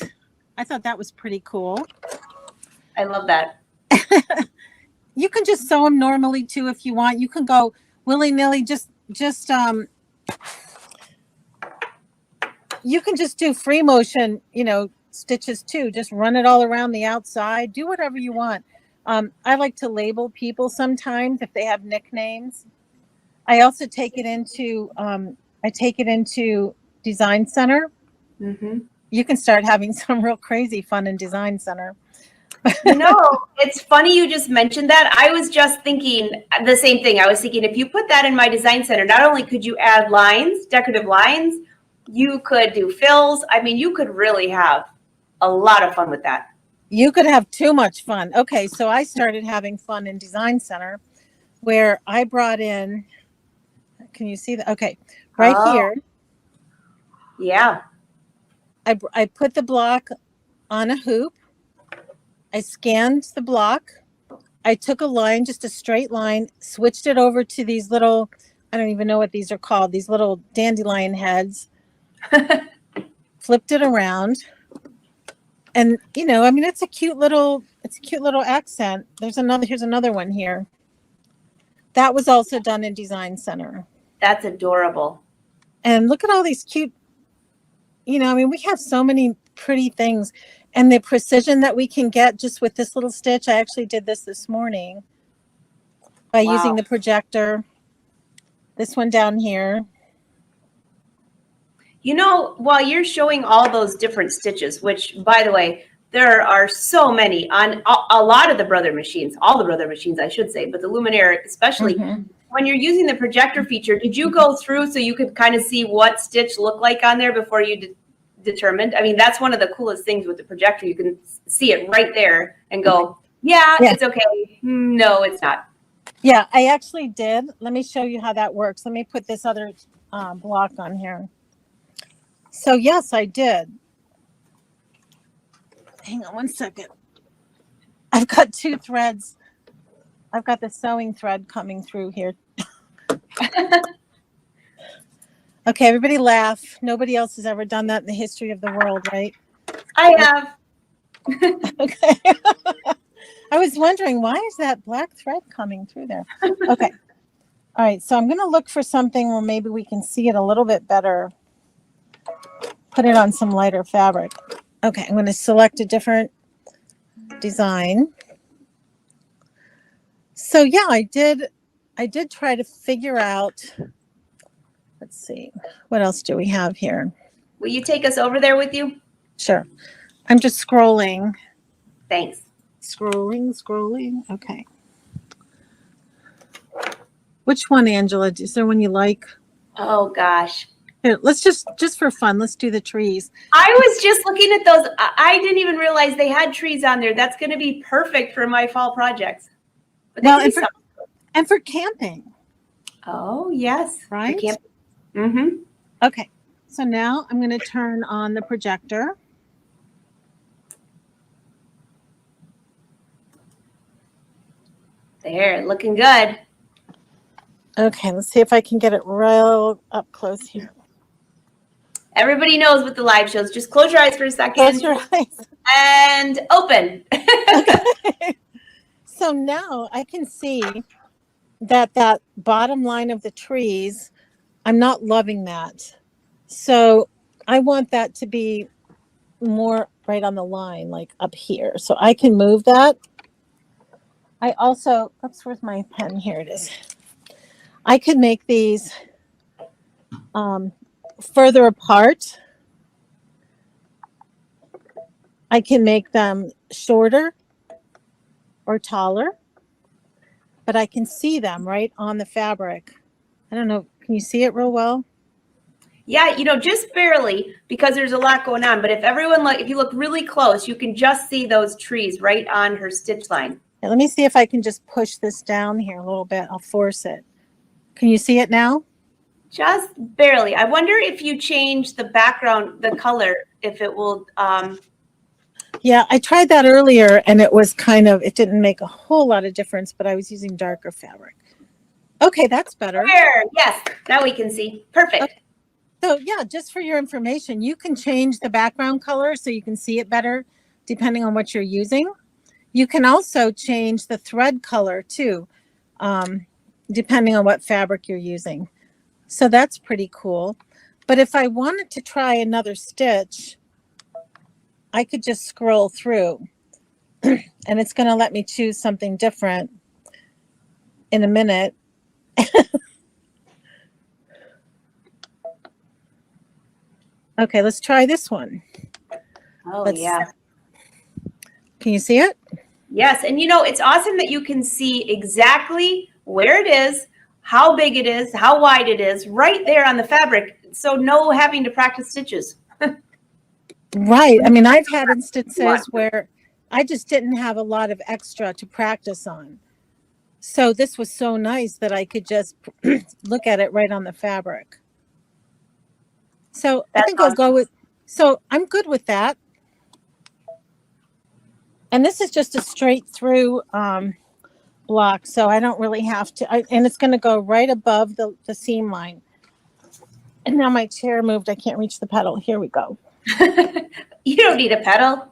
I thought that was pretty cool. I love that. You can just sew them normally too if you want. You can go willy-nilly, just you can just do free motion, stitches too. Just run it all around the outside. Do whatever you want. I like to label people sometimes if they have nicknames. I also take it into Design Center. Mm-hmm. You can start having some real crazy fun in Design Center. It's funny you just mentioned that. I was just thinking the same thing. I was thinking if you put that in my Design Center, not only could you add lines, decorative lines, you could do fills. I mean, you could really have a lot of fun with that. You could have too much fun. Okay, so I started having fun in Design Center where I brought in, can you see that? Okay, right here. Yeah. I put the block on a hoop. I scanned the block. I took a line, just a straight line, switched it over to these little, I don't even know what these are called, these little dandelion heads, flipped it around. And, it's a cute little accent. Here's another one here. That was also done in Design Center. That's adorable. And look at all these cute, we have so many pretty things. And the precision that we can get just with this little stitch. I actually did this morning by using the projector. This one down here. While you're showing all those different stitches, which, by the way, there are so many on a lot of the Brother machines, all the Brother machines, I should say, but the Luminaire especially. Mm-hmm. When you're using the projector feature, did you go through so you could kind of see what stitch looked like on there before you determined? I mean, that's one of the coolest things with the projector. You can see it right there and go, yeah. It's okay. No, it's not. Yeah, I actually did. Let me show you how that works. Let me put this other block on here. So yes, I did. Hang on one second. I've got two threads. I've got the sewing thread coming through here. Okay, everybody laugh. Nobody else has ever done that in the history of the world, right? I have. Okay. I was wondering, why is that black thread coming through there? Okay. All right, so I'm going to look for something where maybe we can see it a little bit better. Put it on some lighter fabric. Okay, I'm going to select a different design. So yeah, I did try to figure out, let's see, what else do we have here? Will you take us over there with you? Sure. I'm just scrolling. Thanks. Scrolling. Okay. Which one, Angela? Is there one you like? Oh, gosh. Here, let's just for fun, let's do the trees. I was just looking at those. I didn't even realize they had trees on there. That's going to be perfect for my fall projects. Well, and for camping. Oh, yes. Right? Mm-hmm. Okay. So now I'm going to turn on the projector. There, looking good. Okay, let's see if I can get it real up close here. Everybody knows with the live shows, just close your eyes for a second. Close your eyes. And open. Okay. So now I can see that bottom line of the trees, I'm not loving that. So I want that to be more right on the line, like up here. So I can move that. I also, oops, where's my pen? Here it is. I could make these further apart. I can make them shorter. or taller, but I can see them right on the fabric. I don't know. Can you see it real well? Yeah, just barely, because there's a lot going on. But if you look really close, you can just see those trees right on her stitch line. Yeah, let me see if I can just push this down here a little bit. I'll force it. Can you see it now? Just barely. I wonder if you change the background, the color, if it will. Yeah, I tried that earlier and it didn't make a whole lot of difference, but I was using darker fabric. Okay, that's better. There, yes, now we can see. Perfect. Okay. So yeah, just for your information, you can change the background color so you can see it better depending on what you're using. You can also change the thread color too, depending on what fabric you're using. So that's pretty cool. But if I wanted to try another stitch, I could just scroll through and it's going to let me choose something different in a minute. Okay, let's try this one. Oh, yeah. Can you see it? Yes, and it's awesome that you can see exactly where it is, how big it is, how wide it is, right there on the fabric. So no having to practice stitches. Right. I mean, I've had instances where I just didn't have a lot of extra to practice on. So this was so nice that I could just look at it right on the fabric. So I think I'll go with, so I'm good with that. And this is just a straight through block. So I don't really have to, and it's going to go right above the seam line. And now my chair moved. I can't reach the pedal. Here we go. You don't need a pedal.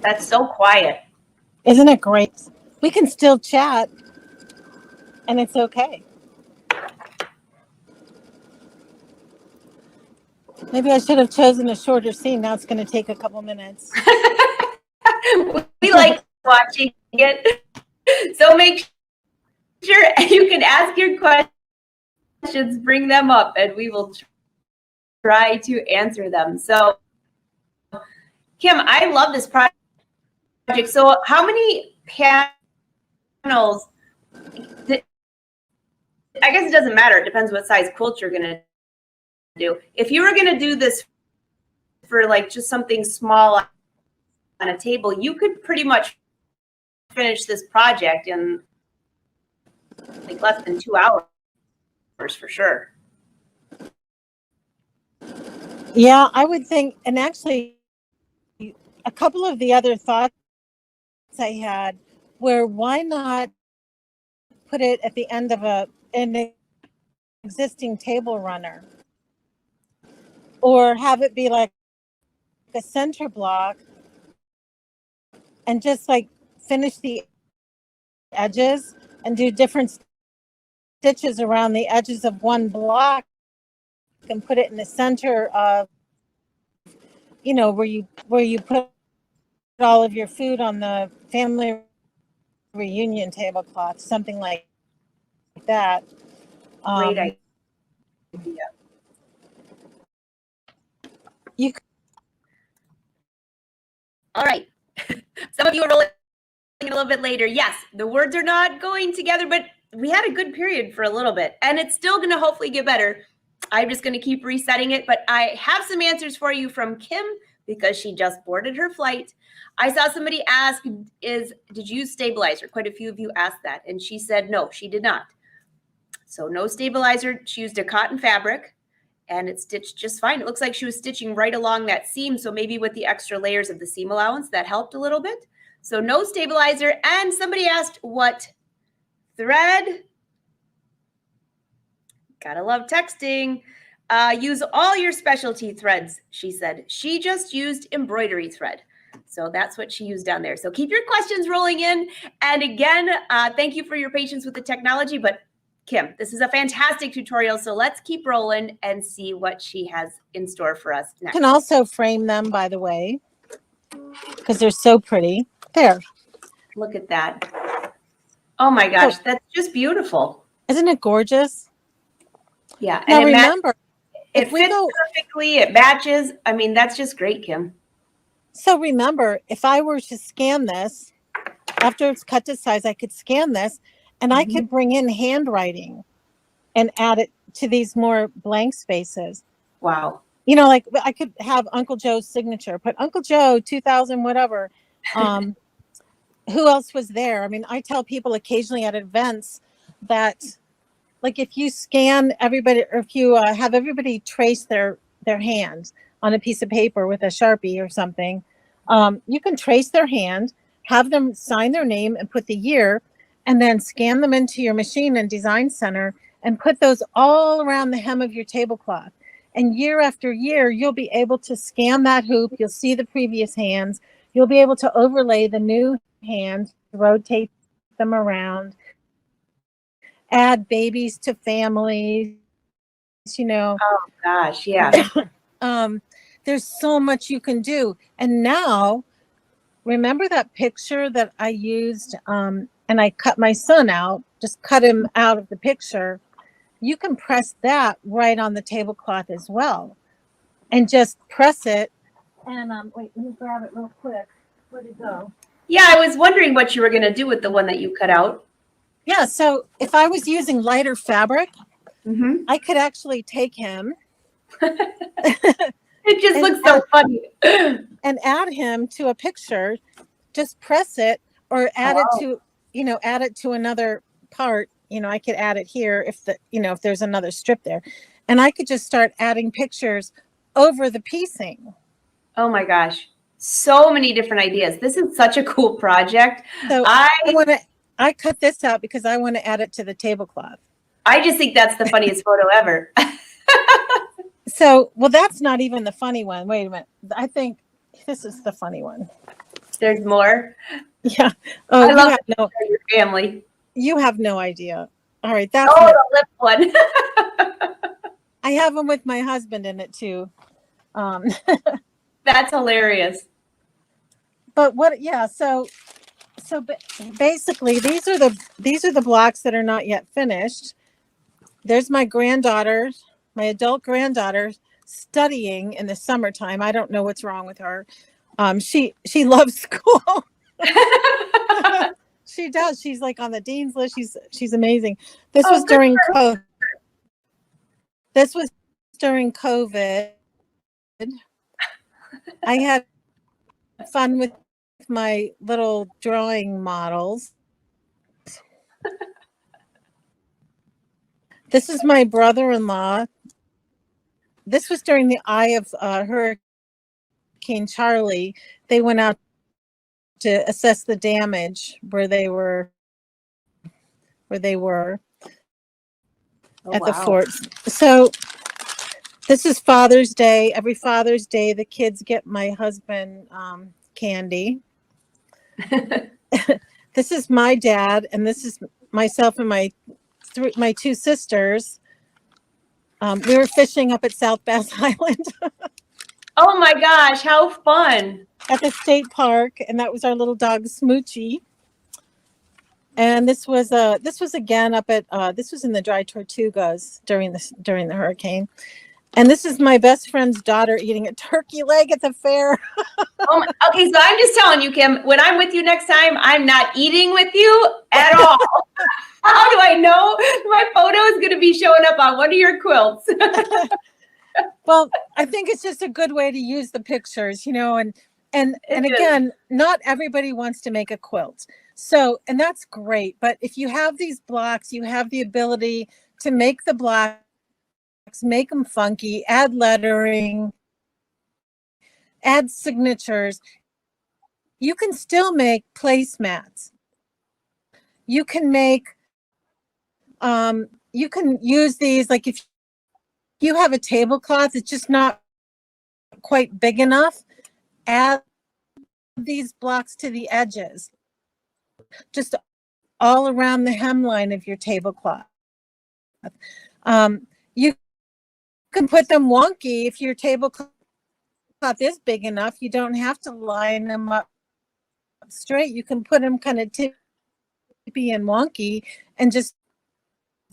That's so quiet. Isn't it great? We can still chat and it's okay. Maybe I should have chosen a shorter seam. Now it's going to take a couple minutes. We like watching it. So make sure you can ask your questions, bring them up, and we will try to answer them. So, Kim, I love this project. So how many panels? I guess it doesn't matter. It depends what size quilt you're going to do. If you were going to do this for like just something small on a table, you could pretty much finish this project in like less than 2 hours for sure. Yeah, I would think, and actually a couple of the other thoughts I had were, why not put it at the end of an existing table runner, or have it be like a center block and just like finish the edges and do different stitches around the edges of one block and put it in the center of, where you put all of your food on the family reunion tablecloth, something like that. Great idea. All right. Some of you are rolling a little bit later. Yes, the words are not going together, but we had a good period for a little bit, and it's still going to hopefully get better. I'm just going to keep resetting it, but I have some answers for you from Kim because she just boarded her flight. I saw somebody ask, did you use stabilizer? Quite a few of you asked that, and she said no, she did not. So no stabilizer. She used a cotton fabric, and it stitched just fine. It looks like she was stitching right along that seam, so maybe with the extra layers of the seam allowance, that helped a little bit. So no stabilizer. And somebody asked what thread. Gotta love texting. Use all your specialty threads, she said. She just used embroidery thread. So that's what she used down there. So keep your questions rolling in. And again, thank you for your patience with the technology. But Kim, this is a fantastic tutorial. So let's keep rolling and see what she has in store for us next. You can also frame them, by the way, because they're so pretty. There. Look at that. Oh my So gosh, that's just beautiful. isn't it gorgeous? Yeah, and Now remember, it if we fits go, perfectly. It matches. I mean, that's just great, Kim. so remember, if I were to scan this, after it's cut to size, I could scan this and I Mhm. could bring in handwriting and add it to these more blank spaces. Wow. You know, like I could have Uncle Joe's signature, put Uncle Joe 2000, whatever. Um, who else was there? I mean, I tell people occasionally at events that, like, if you scan everybody, or if you have everybody trace their hand on a piece of paper with a Sharpie or something, you can trace their hand, have them sign their name and put the year, and then scan them into your machine in Design Center and put those all around the hem of your tablecloth. And year after year, you'll be able to scan that hoop. You'll see the previous hands. You'll be able to overlay the new hands, rotate them around, add babies to families, you know. Oh gosh, yeah. um, there's so much you can do. And now, remember that picture that I used, and I cut my son out, just cut him out of the picture. You can press that right on the tablecloth as well, and just press it. And wait, let me grab it real quick. Where'd it go? Yeah, I was wondering what you were going to do with the one that you cut out. Yeah, so if I was using lighter fabric, Mm-hmm. I could actually take him It just and looks so funny. add him to a picture. Just press it or add it Oh, to, add it to another part. I could add it here if there's another strip there, and I could just start adding pictures over the piecing. oh my gosh. So many different ideas. This is such a cool project. So I I cut this out because I want to add it to the tablecloth. I just think that's the funniest photo ever. So, well, that's not even the funny one. Wait a minute. I think this is the funny one. There's more. Yeah. Oh, I love to show your family. you have no idea. All right, that's Oh, my. the lip one. I have them with my husband in it too. Um, That's hilarious. but what? Yeah. So basically, these are the blocks that are not yet finished. There's my granddaughter, my adult granddaughter, studying in the summertime. I don't know what's wrong with her. She loves school. She does. She's like on the dean's list. She's amazing. This was Good. during COVID. This was during COVID. I had fun with my little drawing models. This is my brother-in-law. This was during the eye of Hurricane Charlie. They went out to assess the damage where they were Oh, at the wow. forts. So this is Father's Day. Every Father's Day, the kids get my husband candy. This is my dad, and this is myself and my two sisters. We were fishing up at South Bass Island Oh my gosh, how fun. at the state park, and that was our little dog Smoochie. And this was again up at this was in the Dry Tortugas during the hurricane. And this is my best friend's daughter eating a turkey leg at the fair. Okay, so I'm just telling you, Kim, when I'm with you next time, I'm not eating with you at all. How do I know my photo is going to be showing up on one of your quilts? Well, I think it's just a good way to use the pictures, and again, not everybody wants to make a quilt. So, and that's great. But if you have these blocks, you have the ability to make the blocks, make them funky, add lettering, add signatures. You can still make placemats. You can make, you can use these, like if you have a tablecloth, it's just not quite big enough, add these blocks to the edges, just all around the hemline of your tablecloth. You can put them wonky if your tablecloth is big enough. You don't have to line them up straight. You can put them kind of tippy and wonky and just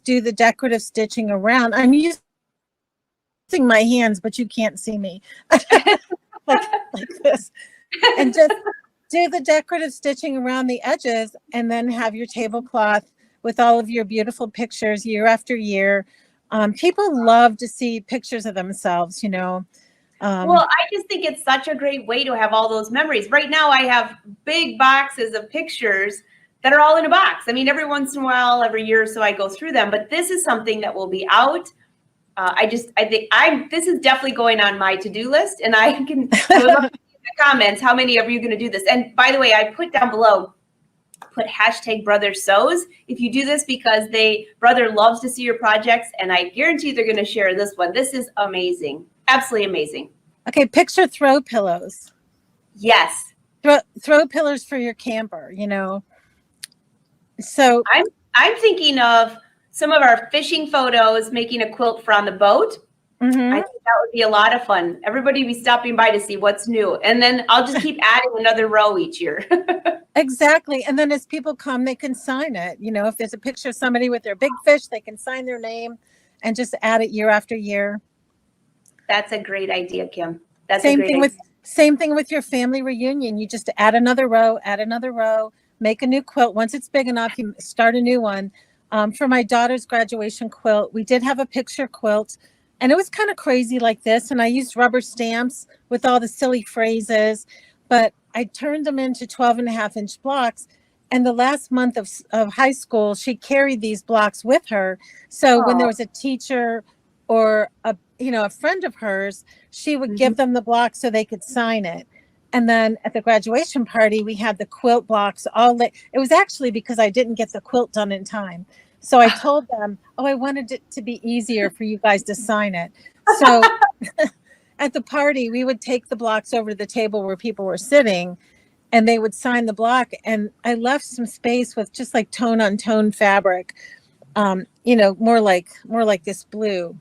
do the decorative stitching around. I'm using my hands, but you can't see me like this. And just do the decorative stitching around the edges, and then have your tablecloth with all of your beautiful pictures year after year. People love to see pictures of themselves, Well, I just think it's such a great way to have all those memories. Right now, I have big boxes of pictures that are all in a box. I mean, every once in a while, every year or so, I go through them. But this is something that will be out. I think this is definitely going on my to-do list, and I would love to see in the comments how many of you are going to do this. And by the way, I put down below, put hashtag brother sews if you do this, because brother loves to see your projects, and I guarantee they're going to share this one. This is amazing. Absolutely amazing. Okay, picture throw pillows. Yes. Throw pillows for your camper, So I'm thinking of some of our fishing photos, making a quilt for on the boat. I think that would be a lot of fun. Everybody be stopping by to see what's new. And then I'll just keep adding another row each year. Exactly. And then as people come, they can sign it. If there's a picture of somebody with their big fish, they can sign their name and just add it year after year. That's a great idea, Kim. That's same thing with your family reunion. You just add another row, make a new quilt. Once it's big enough, you start a new one. For my daughter's graduation quilt, we did have a picture quilt, and it was kind of crazy like this. And I used rubber stamps with all the silly phrases, but I turned them into 12.5-inch blocks. And the last month of high school, she carried these blocks with her. So when there was a teacher or a friend of hers, she would give them the block so they could sign it. And then at the graduation party, we had the quilt blocks it was actually because I didn't get the quilt done in time. So I told them, I wanted it to be easier for you guys to sign it. So at the party, we would take the blocks over to the table where people were sitting, and they would sign the block. And I left some space with just like tone on tone fabric, more like this blue,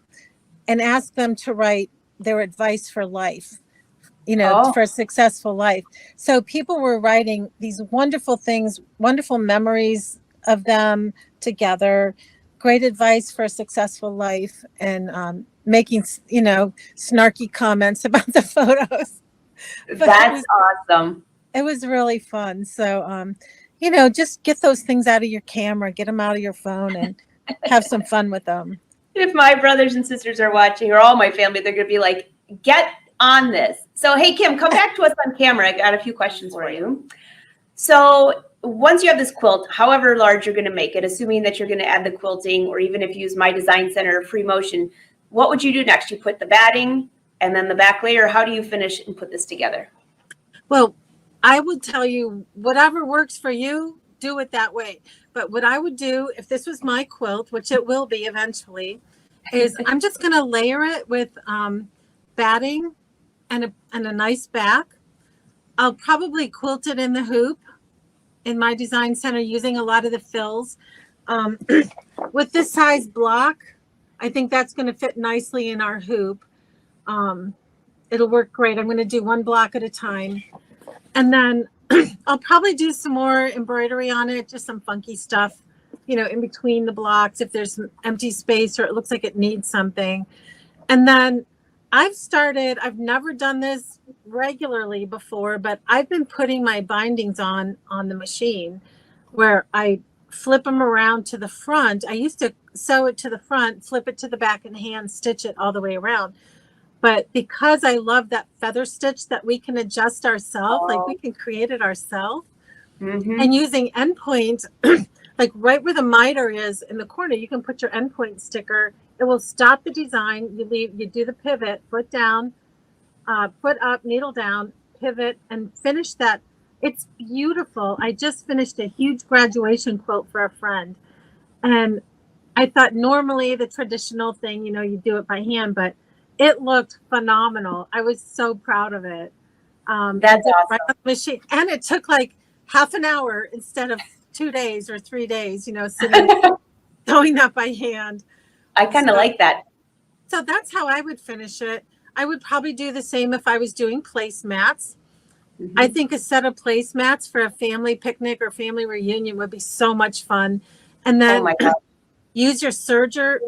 and asked them to write their advice for life, for a successful life. So people were writing these wonderful things, wonderful memories of them together, great advice for a successful life, and making, snarky comments about the photos. That's awesome. It was really fun. So, just get those things out of your camera, get them out of your phone, and have some fun with them. If my brothers and sisters are watching, or all my family, they're going to be like, get on this. So, hey, Kim, come back to us on camera. I got a few questions for you. So once you have this quilt, however large you're going to make it, assuming that you're going to add the quilting, or even if you use My Design Center or Free Motion, what would you do next? You put the batting and then the back layer. How do you finish and put this together? Well, I would tell you, whatever works for you, do it that way. But what I would do, if this was my quilt, which it will be eventually, is I'm just going to layer it with batting and a nice back. I'll probably quilt it in the hoop in My Design Center using a lot of the fills. With this size block, I think that's going to fit nicely in our hoop. It'll work great. I'm going to do one block at a time. And then I'll probably do some more embroidery on it, just some funky stuff, in between the blocks if there's some empty space or it looks like it needs something. And then I've never done this regularly before, but I've been putting my bindings on the machine where I flip them around to the front. I used to sew it to the front, flip it to the back, and hand stitch it all the way around. But because I love that feather stitch that we can adjust ourselves, like we can create it ourselves, and using endpoint, like right where the miter is in the corner, you can put your endpoint sticker. It will stop the design. You do the pivot, foot down, foot up, needle down, pivot, and finish that. It's beautiful. I just finished a huge graduation quilt for a friend. And I thought normally the traditional thing, you do it by hand, but it looked phenomenal. I was so proud of it. That's awesome. Right on the machine. And it took like half an hour instead of 2 days or 3 days, sitting, sewing that by hand. I kind of like that. So that's how I would finish it. I would probably do the same if I was doing placemats. I think a set of placemats for a family picnic or family reunion would be so much fun. And Oh then my God. use your serger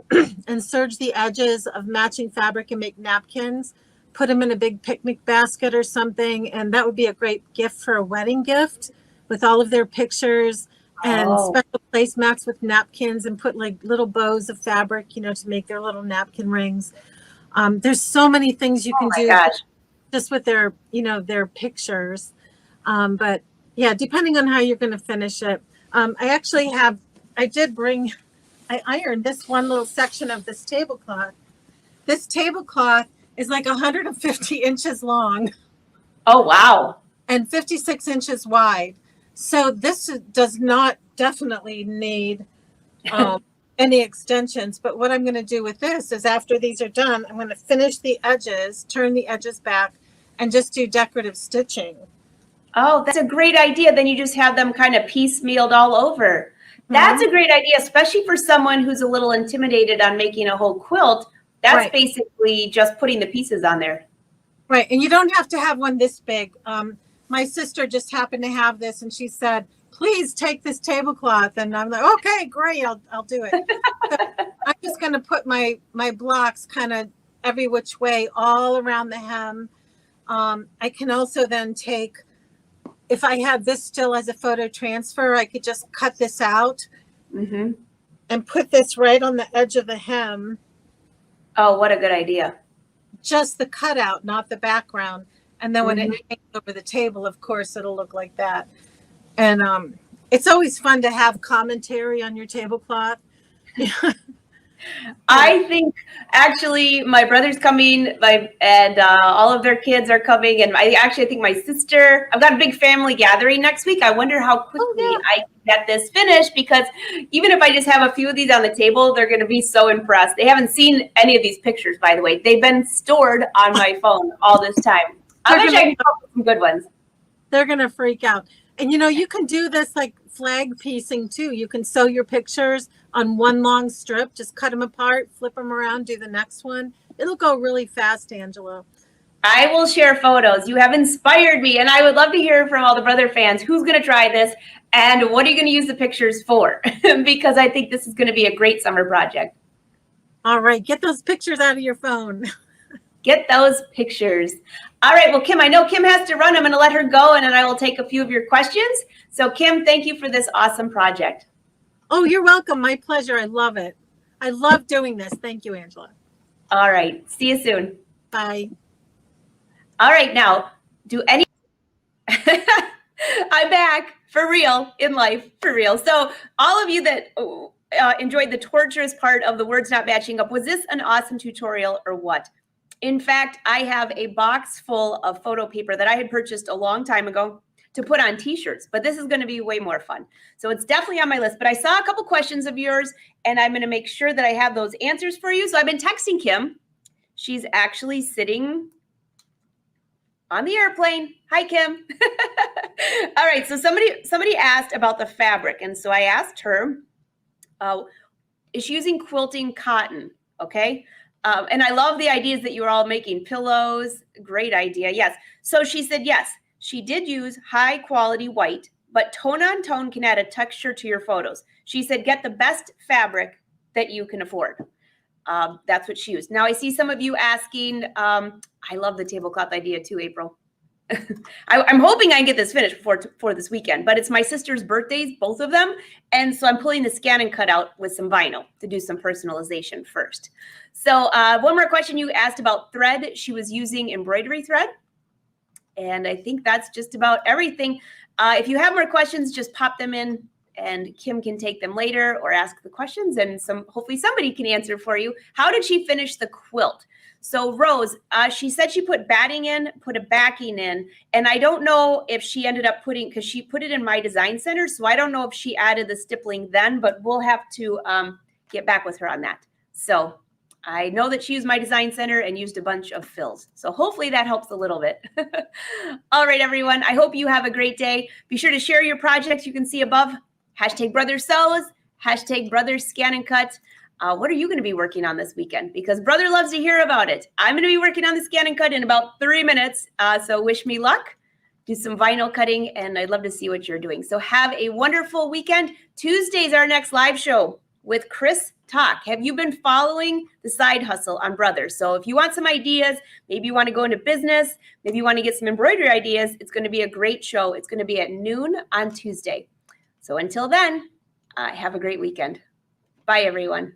and serge the edges of matching fabric and make napkins. Put them in a big picnic basket or something. And that would be a great gift for a wedding gift with all of their pictures and Oh, special placemats with napkins, and put like little bows of fabric, you know, to make their little napkin rings. There's so many things you oh can my do gosh. just with their, you know, their pictures. But yeah, depending on how you're going to finish it. I actually have, I did bring, I ironed this one little section of this tablecloth. This tablecloth is like 150 inches long Oh, wow. and 56 inches wide. So this does not definitely need any extensions. But what I'm going to do with this is, after these are done, I'm going to finish the edges, turn the edges back, and just do decorative stitching. Oh, that's a great idea. Then you just have them kind of piecemealed all over. That's a great idea, especially for someone who's a little intimidated on making a whole quilt. That's Right. basically just putting the pieces on there. Right. And you don't have to have one this big. My sister just happened to have this, and she said, please take this tablecloth. And I'm like, okay, great. I'll do it. So I'm just going to put my blocks kind of every which way all around the hem. I can also then take, if I had this still as a photo transfer, I could just cut this out Mm-hmm. and put this right on the edge of the hem. Oh, what a good idea. Just the cutout, not the background. And then when it hangs over the table, of course, it'll look like that. And it's always fun to have commentary on your tablecloth. I think actually my brother's coming, and all of their kids are coming, and I think my sister. I've got a big family gathering next week. I wonder how quickly I can get this finished, because even if I just have a few of these on the table, they're going to be so impressed. They haven't seen any of these pictures, by the way. They've been stored on my phone all this time. I wish I could come up with some good ones. They're going to freak out. And you know, you can do this like flag piecing too. You can sew your pictures on one long strip, just cut them apart, flip them around, do the next one. It'll go really fast, Angela. I will share photos. You have inspired me, and I would love to hear from all the brother fans. Who's going to try this, and what are you going to use the pictures for? Because I think this is going to be a great summer project. All right, get those pictures out of your phone. Get those pictures. All right, well, Kim, I know Kim has to run. I'm going to let her go, and then I will take a few of your questions. So, Kim, thank you for this awesome project. Oh, you're welcome. My pleasure. I love it. I love doing this. Thank you, Angela. All right, see you soon. Bye. All right, now, I'm back for real in life, for real. So all of you that enjoyed the torturous part of the words not matching up, was this an awesome tutorial or what? In fact, I have a box full of photo paper that I had purchased a long time ago to put on t-shirts, but this is going to be way more fun. So it's definitely on my list, but I saw a couple questions of yours, and I'm going to make sure that I have those answers for you. So I've been texting Kim. She's actually sitting on the airplane. Hi, Kim. All right, so somebody asked about the fabric, and so I asked her, is she using quilting cotton? Okay. And I love the ideas that you were all making. Pillows, great idea. Yes. So she said, yes, she did use high quality white, but tone on tone can add a texture to your photos. She said, get the best fabric that you can afford. That's what she used. Now I see some of you asking, I love the tablecloth idea too, April. I'm hoping I can get this finished for this weekend, but it's my sister's birthdays, both of them. And so I'm pulling the scan and cut out with some vinyl to do some personalization first. So one more question you asked about thread. She was using embroidery thread. And I think that's just about everything. If you have more questions, just pop them in and Kim can take them later or ask the questions, and hopefully somebody can answer for you. How did she finish the quilt? So Rose, she said she put batting in, put a backing in, and I don't know if she ended up because she put it in My Design Center, so I don't know if she added the stippling then, but we'll have to get back with her on that. So I know that she used My Design Center and used a bunch of fills. So hopefully that helps a little bit. All right, everyone. I hope you have a great day. Be sure to share your projects you can see above. #BrotherSews, #BrotherScanAndCut. What are you going to be working on this weekend? Because Brother loves to hear about it. I'm going to be working on the scan and cut in about 3 minutes. So wish me luck. do some vinyl cutting, and I'd love to see what you're doing. So have a wonderful weekend. Tuesday's our next live show with Chris Talk. Have you been following the side hustle on Brothers? So if you want some ideas, maybe you want to go into business, maybe you want to get some embroidery ideas, it's going to be a great show. It's going to be at noon on Tuesday. So until then, have a great weekend. Bye, everyone.